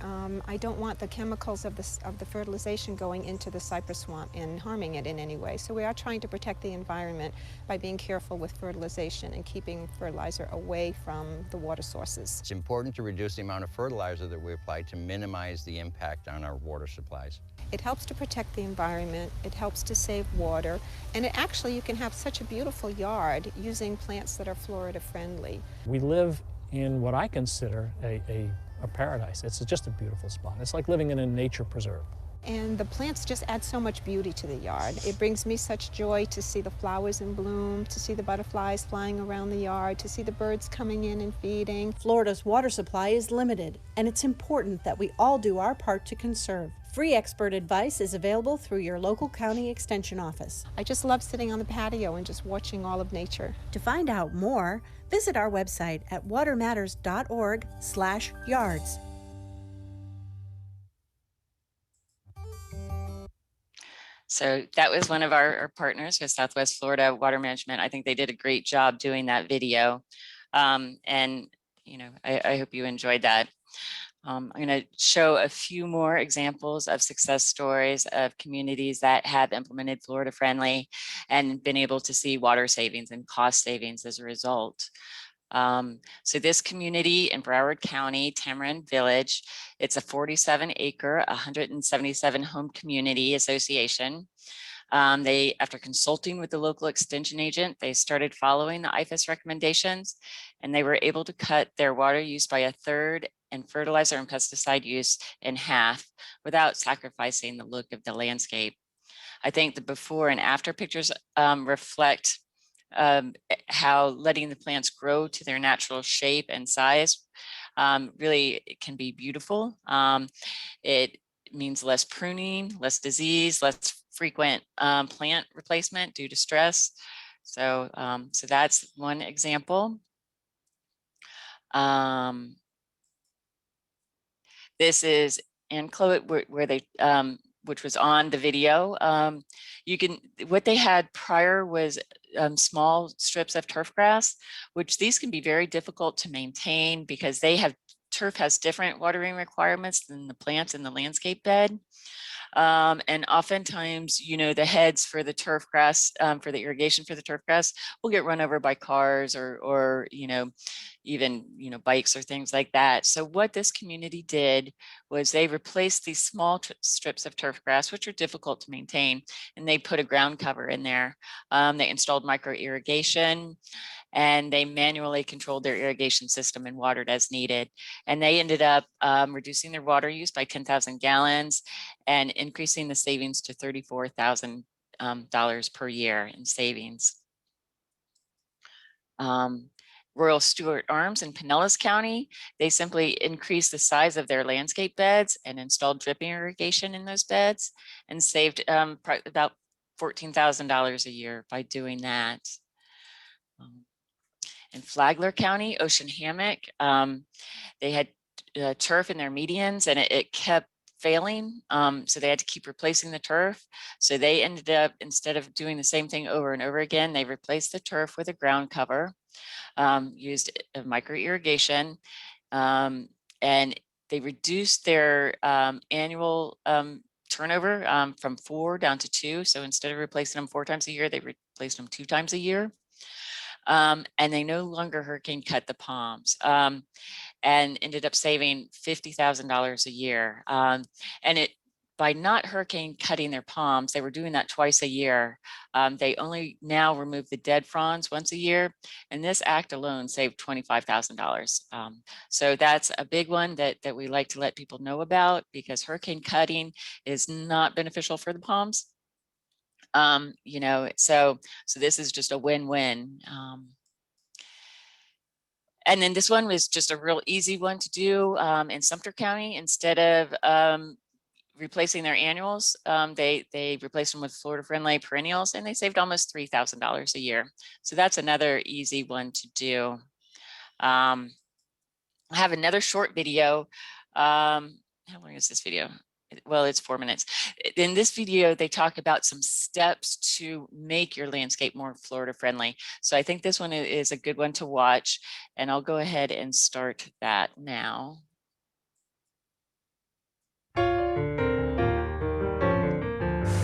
[SPEAKER 6] I don't want the chemicals of the fertilization going into the cypress swamp and harming it in any way. So we are trying to protect the environment by being careful with fertilization and keeping fertilizer away from the water sources.
[SPEAKER 7] It's important to reduce the amount of fertilizer that we apply to minimize the impact on our water supplies.
[SPEAKER 6] It helps to protect the environment, it helps to save water, and actually you can have such a beautiful yard using plants that are Florida friendly.
[SPEAKER 4] We live in what I consider a paradise. It's just a beautiful spot. It's like living in a nature preserve.
[SPEAKER 6] And the plants just add so much beauty to the yard. It brings me such joy to see the flowers in bloom, to see the butterflies flying around the yard, to see the birds coming in and feeding.
[SPEAKER 5] Florida's water supply is limited, and it's important that we all do our part to conserve. Free expert advice is available through your local county extension office.
[SPEAKER 6] I just love sitting on the patio and just watching all of nature.
[SPEAKER 5] To find out more, visit our website at watermatters.org/yards.
[SPEAKER 2] So that was one of our partners with Southwest Florida Water Management. I think they did a great job doing that video. And, you know, I hope you enjoyed that. I'm going to show a few more examples of success stories of communities that have implemented Florida friendly and been able to see water savings and cost savings as a result. So this community in Broward County, Tamarind Village, it's a 47-acre, 177 home community association. After consulting with the local extension agent, they started following the IFAS recommendations, and they were able to cut their water use by 1/3 and fertilizer and pesticide use in half without sacrificing the look of the landscape. I think the before and after pictures reflect how letting the plants grow to their natural shape and size really can be beautiful. It means less pruning, less disease, less frequent plant replacement due to stress. So, so that's one example. This is Anclote where they which was on the video. What they had prior was small strips of turf grass, which these can be very difficult to maintain because turf has different watering requirements than the plants in the landscape bed. And oftentimes, you know, the heads for the turf grass, for the irrigation for the turf grass will get run over by cars or you know, even, you know, bikes or things like that. So what this community did was they replaced these small strips of turf grass, which are difficult to maintain, and they put a ground cover in there. They installed micro irrigation, and they manually controlled their irrigation system and watered as needed. And they ended up reducing their water use by 10,000 gallons and increasing the savings to $34,000 per year in savings. Royal Stewart Arms in Pinellas County, they simply increased the size of their landscape beds and installed dripping irrigation in those beds and saved about $14,000 a year by doing that. In Flagler County, Ocean Hammock, they had turf in their medians and it kept failing. So they had to keep replacing the turf. So they ended up, instead of doing the same thing over and over again, they replaced the turf with a ground cover, used micro irrigation, and they reduced their annual turnover from 4 down to 2. So instead of replacing them 4 times a year, they replaced them 2 times a year. And they no longer hurricane cut the palms, and ended up saving $50,000 a year. And by not hurricane cutting their palms, they were doing that twice a year. They only now remove the dead fronds once a year, and this act alone saved $25,000. So that's a big one that we like to let people know about, because hurricane cutting is not beneficial for the palms. You know, so this is just a win-win. And then this one was just a real easy one to do in Sumter County. Instead of replacing their annuals, they replaced them with Florida-friendly perennials, and they saved almost $3,000 a year. So that's another easy one to do. I have another short video. How long is this video? Well, it's 4 minutes. In this video, they talk about some steps to make your landscape more Florida friendly. So I think this one is a good one to watch, and I'll go ahead and start that now.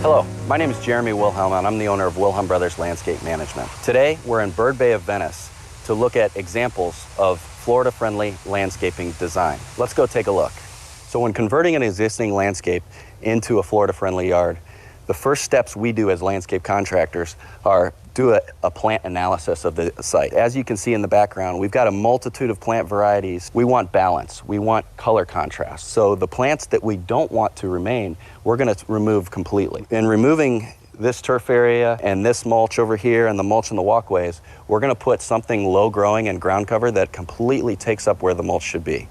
[SPEAKER 8] Hello, my name is Jeremy Wilhelm, and I'm the owner of Wilhelm Brothers Landscape Management. Today, we're in Bird Bay of Venice to look at examples of Florida-friendly landscaping design. Let's go take a look. So when converting an existing landscape into a Florida-friendly yard, the first steps we do as landscape contractors are do a plant analysis of the site. As you can see in the background, we've got a multitude of plant varieties. We want balance, we want color contrast. So the plants that we don't want to remain, we're gonna remove completely. In removing this turf area and this mulch over here and the mulch in the walkways, we're gonna put something low growing and ground cover that completely takes up where the mulch should be.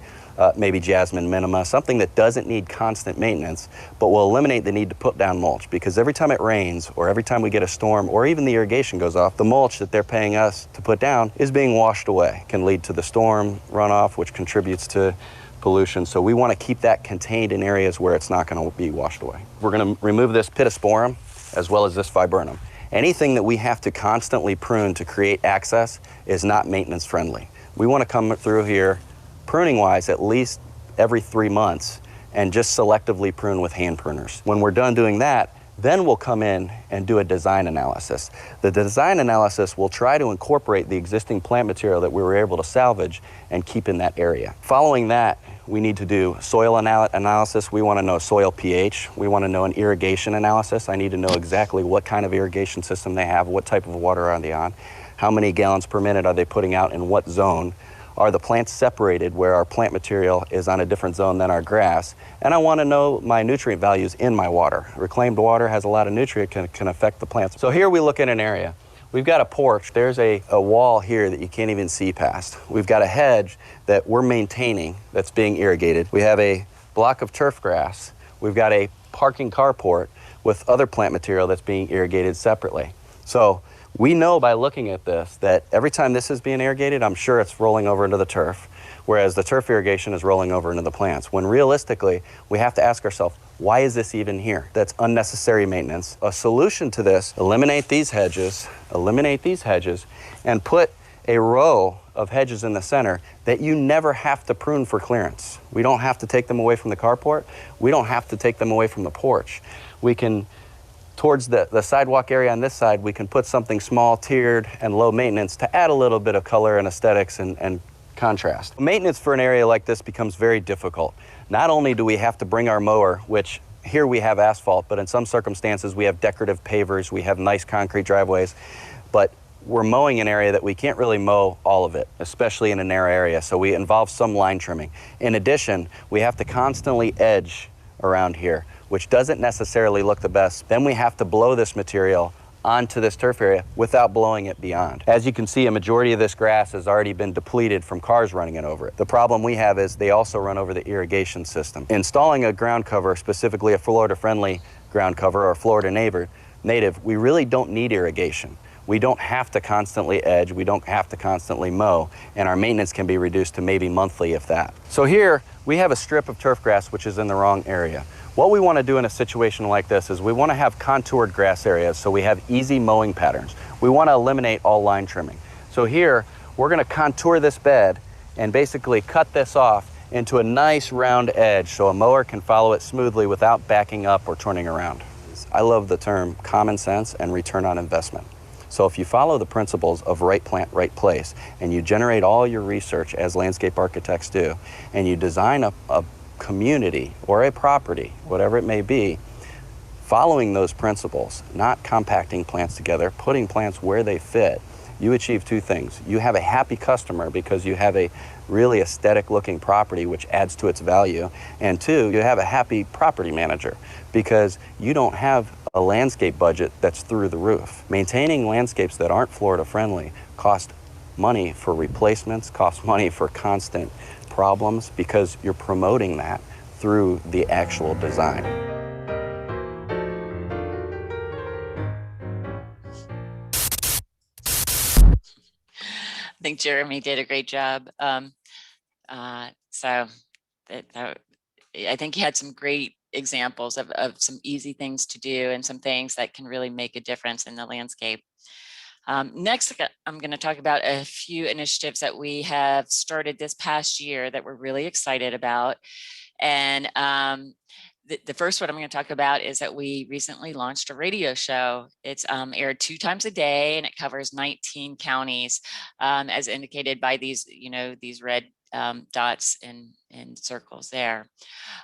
[SPEAKER 8] Maybe jasmine minima, something that doesn't need constant maintenance, but will eliminate the need to put down mulch, because every time it rains or every time we get a storm or even the irrigation goes off, the mulch that they're paying us to put down is being washed away. It can lead to the storm runoff, which contributes to pollution. So we want to keep that contained in areas where it's not going to be washed away. We're going to remove this pittosporum as well as this viburnum. Anything that we have to constantly prune to create access is not maintenance friendly. We want to come through here pruning wise at least every 3 months and just selectively prune with hand pruners. When we're done doing that, then we'll come in and do a design analysis. The design analysis will try to incorporate the existing plant material that we were able to salvage and keep in that area. Following that, we need to do soil analysis. We want to know soil pH. We want to know an irrigation analysis. I need to know exactly what kind of irrigation system they have, what type of water are they on, how many gallons per minute are they putting out in what zone. Are the plants separated where our plant material is on a different zone than our grass? And I want to know my nutrient values in my water. Reclaimed water has a lot of nutrient, can affect the plants. So here we look at an area. We've got a porch. There's a wall here that you can't even see past. We've got a hedge that we're maintaining that's being irrigated. We have a block of turf grass. We've got a parking carport with other plant material that's being irrigated separately. So we know by looking at this that every time this is being irrigated, I'm sure it's rolling over into the turf, whereas the turf irrigation is rolling over into the plants. When realistically, we have to ask ourselves, why is this even here? That's unnecessary maintenance. A solution to this, eliminate these hedges, and put a row of hedges in the center that you never have to prune for clearance. We don't have to take them away from the carport. We don't have to take them away from the porch. We can, towards the sidewalk area on this side, we can put something small, tiered, and low maintenance to add a little bit of color and aesthetics and contrast. Maintenance for an area like this becomes very difficult. Not only do we have to bring our mower, which here we have asphalt, but in some circumstances we have decorative pavers, we have nice concrete driveways, but we're mowing an area that we can't really mow all of it, especially in a narrow area, so we involve some line trimming. In addition, we have to constantly edge around here, which doesn't necessarily look the best. Then we have to blow this material onto this turf area without blowing it beyond. As you can see, a majority of this grass has already been depleted from cars running it over it. The problem we have is they also run over the irrigation system. Installing a ground cover, specifically a Florida-friendly ground cover or Florida native, we really don't need irrigation. We don't have to constantly edge, we don't have to constantly mow, and our maintenance can be reduced to maybe monthly, if that. So here, we have a strip of turf grass which is in the wrong area. What we want to do in a situation like this is we want to have contoured grass areas so we have easy mowing patterns. We want to eliminate all line trimming. So here, we're going to contour this bed and basically cut this off into a nice round edge so a mower can follow it smoothly without backing up or turning around. I love the term common sense and return on investment. So if you follow the principles of right plant, right place, and you generate all your research as landscape architects do, and you design a community or a property, whatever it may be, following those principles, not compacting plants together, putting plants where they fit, you achieve two things. You have a happy customer because you have a really aesthetic looking property which adds to its value. And two, you have a happy property manager because you don't have a landscape budget that's through the roof. Maintaining landscapes that aren't Florida friendly cost money for replacements, cost money for constant problems because you're promoting that through the actual design.
[SPEAKER 2] I think Jeremy did a great job. I think he had some great examples of some easy things to do and some things that can really make a difference in the landscape. Next, I'm going to talk about a few initiatives that we have started this past year that we're really excited about. And the first one I'm going to talk about is that we recently launched a radio show. It's aired 2 times a day and it covers 19 counties, as indicated by these, these red dots and circles there.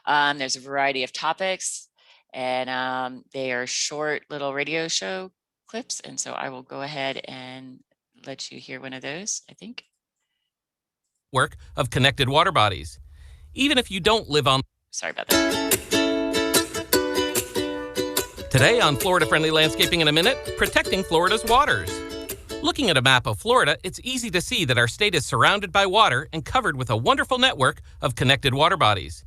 [SPEAKER 2] There's a variety of topics and they are short little radio show clips. And so I will go ahead and let you hear one of those, I think.
[SPEAKER 9] Work of connected water bodies. Even if you don't live on...
[SPEAKER 2] Sorry about that.
[SPEAKER 9] Today on Florida Friendly Landscaping in a Minute, protecting Florida's waters. Looking at a map of Florida, it's easy to see that our state is surrounded by water and covered with a wonderful network of connected water bodies.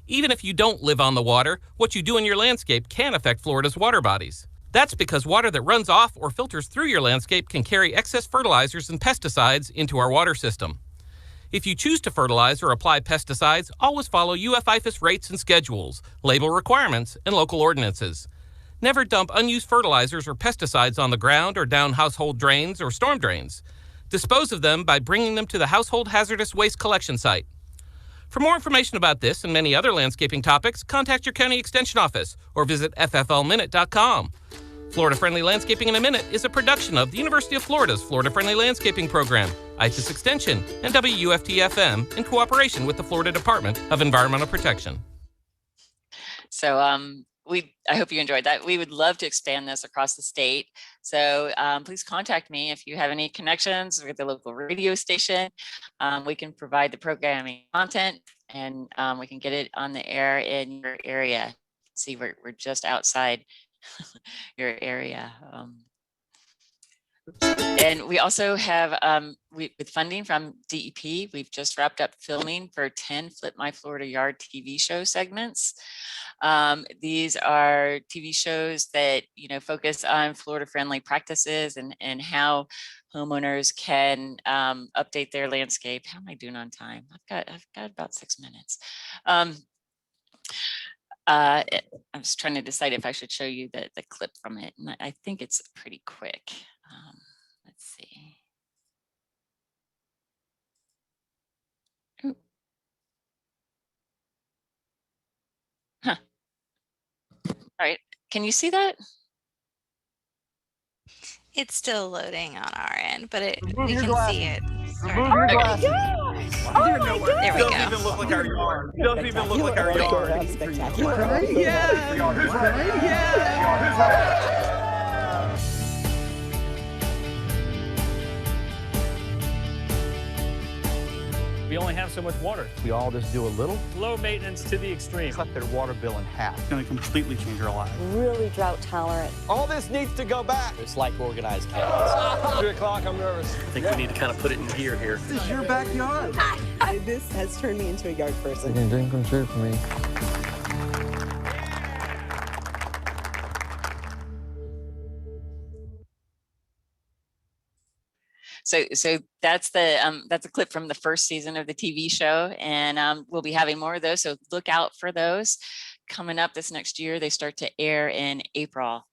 [SPEAKER 9] Even if you don't live on the water, what you do in your landscape can affect Florida's water bodies. That's because water that runs off or filters through your landscape can carry excess fertilizers and pesticides into our water system. If you choose to fertilize or apply pesticides, always follow IFAS rates and schedules, label requirements, and local ordinances. Never dump unused fertilizers or pesticides on the ground or down household drains or storm drains. Dispose of them by bringing them to the Household Hazardous Waste Collection Site. For more information about this and many other landscaping topics, contact your county extension office or visit fflminute.com. Florida Friendly Landscaping in a Minute is a production of the University of Florida's Florida Friendly Landscaping Program, IFAS Extension, and WUFT-FM in cooperation with the Florida Department of Environmental Protection.
[SPEAKER 2] So I hope you enjoyed that. We would love to expand this across the state. So please contact me if you have any connections with the local radio station. We can provide the programming content and we can get it on the air in your area. See, we're just outside your area. And we also have, with funding from DEP, we've just wrapped up filming for 10 Flip My Florida Yard TV show segments. These are TV shows that, focus on Florida-friendly practices and how homeowners can update their landscape. How am I doing on time? I've got about 6 minutes. I was trying to decide if I should show you the clip from it, and I think it's pretty quick. Let's see. Ooh. Huh. All right, can you see that?
[SPEAKER 1] It's still loading on our end, but we can see it.
[SPEAKER 10] Remove your glasses.
[SPEAKER 1] There we go.
[SPEAKER 10] Doesn't even look like our yard. Doesn't even look like our yard.
[SPEAKER 5] Spectacular.
[SPEAKER 10] Yeah. Yeah.
[SPEAKER 11] We only have so much water.
[SPEAKER 12] We all just do a little.
[SPEAKER 11] Low maintenance to the extreme.
[SPEAKER 12] Cut their water bill in half.
[SPEAKER 10] It's going to completely change our lives.
[SPEAKER 13] Really drought tolerant.
[SPEAKER 10] All this needs to go back.
[SPEAKER 12] It's like organized chaos.
[SPEAKER 10] 3 o'clock, I'm nervous.
[SPEAKER 11] I think we need to kind of put it in gear here.
[SPEAKER 10] This is your backyard.
[SPEAKER 13] This has turned me into a yard person.
[SPEAKER 12] It's a dream come true for me.
[SPEAKER 2] So that's a clip from the first season of the TV show, and we'll be having more of those. So look out for those coming up this next year. They start to air in April.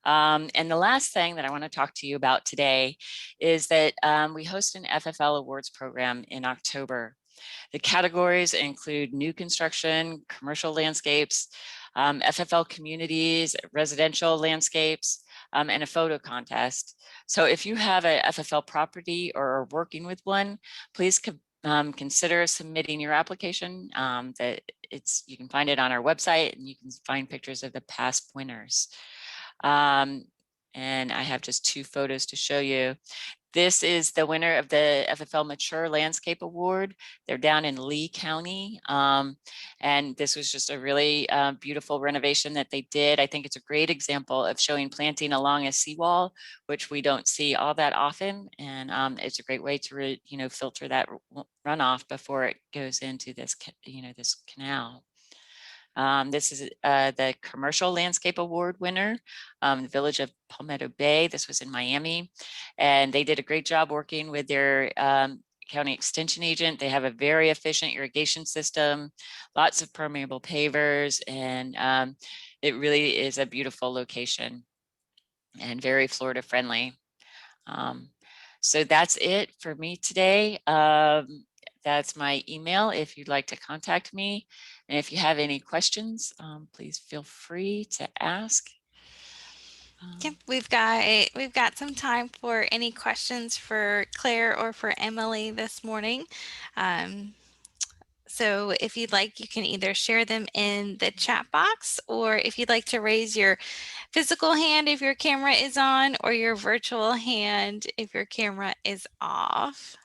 [SPEAKER 2] And the last thing that I want to talk to you about today is that we host an Ffl Awards Program in October. The categories include new construction, commercial landscapes, FFL communities, residential landscapes, and a photo contest. So if you have a FFL property or are working with one, please consider submitting your application. You can find it on our website, and you can find pictures of the past winners. And I have just 2 photos to show you. This is the winner of the Ffl Mature Landscape Award. They're down in Lee County. And this was just a really beautiful renovation that they did. I think it's a great example of showing planting along a seawall, which we don't see all that often. And it's a great way to filter that runoff before it goes into this, this canal. This is the Commercial Landscape Award winner, the Village of Palmetto Bay. This was in Miami, and they did a great job working with their county extension agent. They have a very efficient irrigation system, lots of permeable pavers, and it really is a beautiful location and very Florida friendly. So that's it for me today. That's my email if you'd like to contact me. And if you have any questions, please feel free to ask.
[SPEAKER 1] Yep, we've got some time for any questions for Claire or for Emily this morning. So if you'd like, you can either share them in the chat box, or if you'd like to raise your physical hand if your camera is on, or your virtual hand if your camera is off.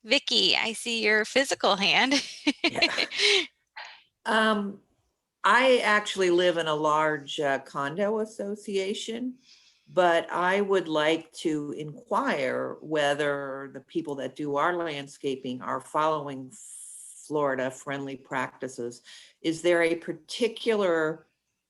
[SPEAKER 1] Vicki, I see your physical hand.
[SPEAKER 14] I actually live in a large condo association, but I would like to inquire whether the people that do our landscaping are following Florida friendly practices. Is there a particular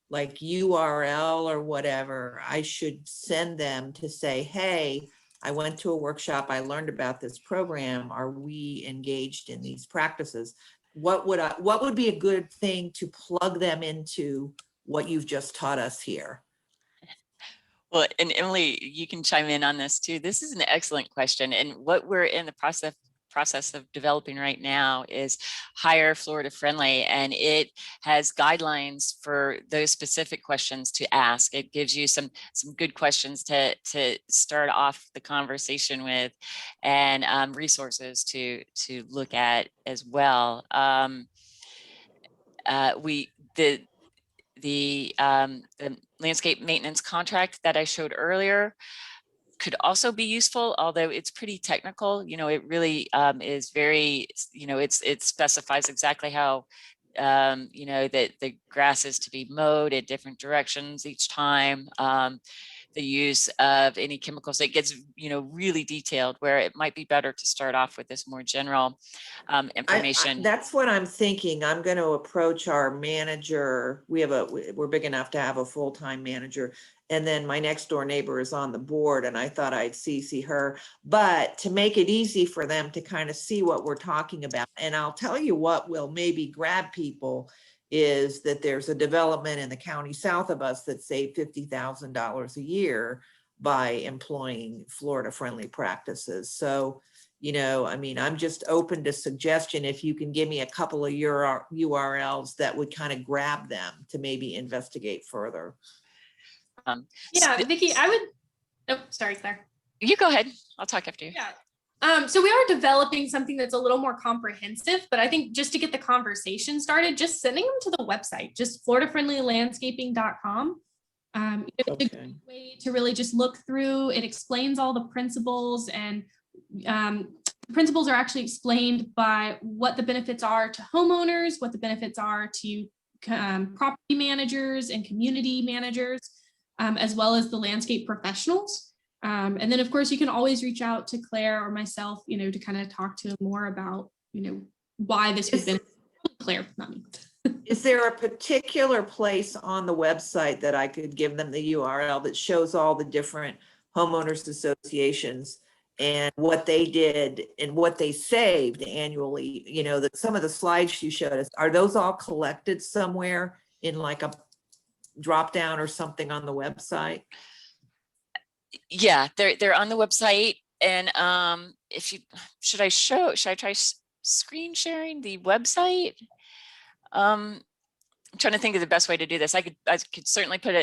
[SPEAKER 14] like URL or whatever I should send them to say, hey, I went to a workshop, I learned about this program. Are we engaged in these practices? What would be a good thing to plug them into what you've just taught us here?
[SPEAKER 2] Well, and Emily, you can chime in on this too. This is an excellent question. And what we're in the process of developing right now is Hire Florida Friendly, and it has guidelines for those specific questions to ask. It gives you some good questions to start off the conversation with, and resources to look at as well. The landscape maintenance contract that I showed earlier could also be useful, although it's pretty technical. It really is very, it specifies exactly how, that the grass is to be mowed at different directions each time. The use of any chemicals. It gets, really detailed, where it might be better to start off with this more general information.
[SPEAKER 14] That's what I'm thinking. I'm going to approach our manager. We're big enough to have a full-time manager. And then my next door neighbor is on the board, and I thought I'd CC her, but to make it easy for them to kind of see what we're talking about. And I'll tell you what will maybe grab people is that there's a development in the county south of us that saved $50,000 a year by employing Florida friendly practices. So, I'm just open to suggestion. If you can give me a couple of URLs that would kind of grab them to maybe investigate further.
[SPEAKER 3] Yeah, Vicki, sorry, Claire.
[SPEAKER 2] You go ahead. I'll talk after you.
[SPEAKER 3] Yeah. So we are developing something that's a little more comprehensive, but I think just to get the conversation started, just sending them to the website, just floridafriendlylandscaping.com. It's a great way to really just look through. It explains all the principles, and principles are actually explained by what the benefits are to homeowners, what the benefits are to property managers and community managers, as well as the landscape professionals. And then of course you can always reach out to Claire or myself, to kind of talk to them more about, why this would benefit Claire, not me.
[SPEAKER 14] Is there a particular place on the website that I could give them the URL that shows all the different homeowners associations and what they did and what they saved annually? Some of the slides you showed us, are those all collected somewhere in like a drop down or something on the website?
[SPEAKER 2] Yeah, they're on the website. And should I try screen sharing the website? I'm trying to think of the best way to do this. I could certainly put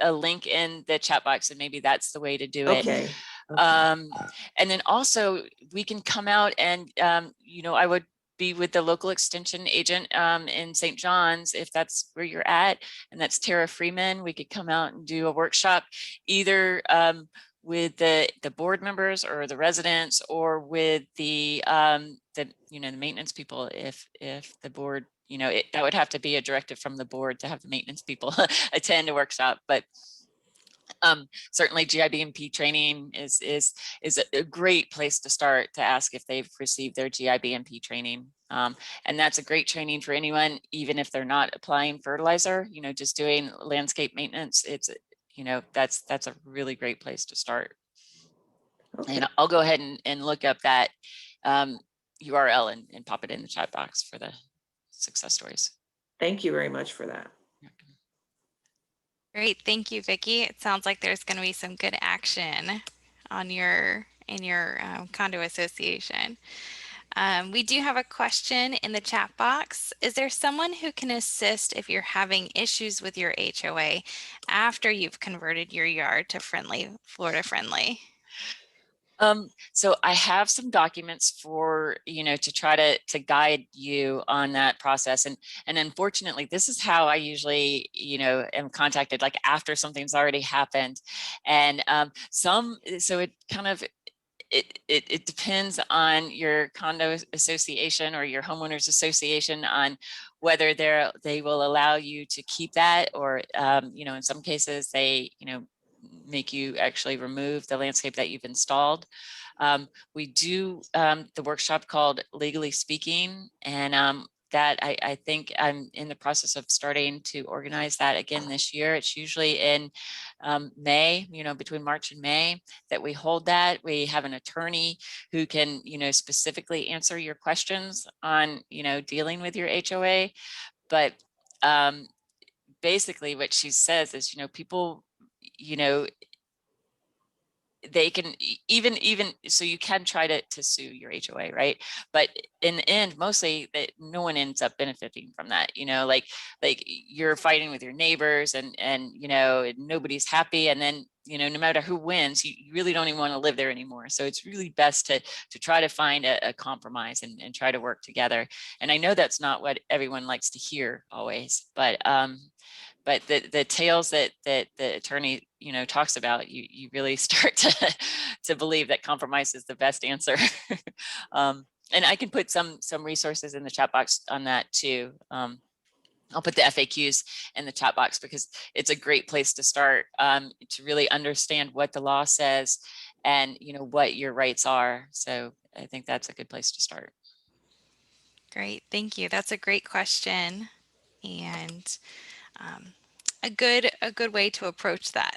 [SPEAKER 2] a link in the chat box, and maybe that's the way to do it.
[SPEAKER 14] Okay.
[SPEAKER 2] And then also we can come out and, I would be with the local extension agent in St. John's, if that's where you're at, and that's Tara Freeman. We could come out and do a workshop either with the board members or the residents, or with the maintenance people, if the board, that would have to be a directive from the board to have the maintenance people attend a workshop. But certainly GIBMP training is a great place to start, to ask if they've received their GIBMP training. And that's a great training for anyone, even if they're not applying fertilizer, just doing landscape maintenance. It's, that's a really great place to start. Okay. And I'll go ahead and look up that URL and pop it in the chat box for the success stories.
[SPEAKER 14] Thank you very much for that.
[SPEAKER 1] Great, thank you, Vicki. It sounds like there's going to be some good action on in your condo association. We do have a question in the chat box. Is there someone who can assist if you're having issues with your HOA after you've converted your yard to Florida friendly?
[SPEAKER 2] So I have some documents for, to try to guide you on that process. And unfortunately, this is how I usually, am contacted, like after something's already happened. And so it kind of, it depends on your condo association or your homeowners association on whether they will allow you to keep that, or, in some cases they, make you actually remove the landscape that you've installed. We do the workshop called Legally Speaking, and that I think I'm in the process of starting to organize that again this year. It's usually in May, between March and May that we hold that. We have an attorney who can, specifically answer your questions on, dealing with your HOA. But basically what she says is, people, they can even so you can try to sue your HOA, right? But in the end, mostly that no one ends up benefiting from that. Like you're fighting with your neighbors, and nobody's happy, and then no matter who wins, you really don't even want to live there anymore. So it's really best to try to find a compromise and try to work together. And I know that's not what everyone likes to hear always, but the tales that the attorney talks about, you really start to believe that compromise is the best answer. And I can put some resources in the chat box on that too. I'll put the FAQs in the chat box because it's a great place to start, to really understand what the law says and what your rights are. So I think that's a good place to start.
[SPEAKER 1] Great, thank you. That's a great question, and a good way to approach that.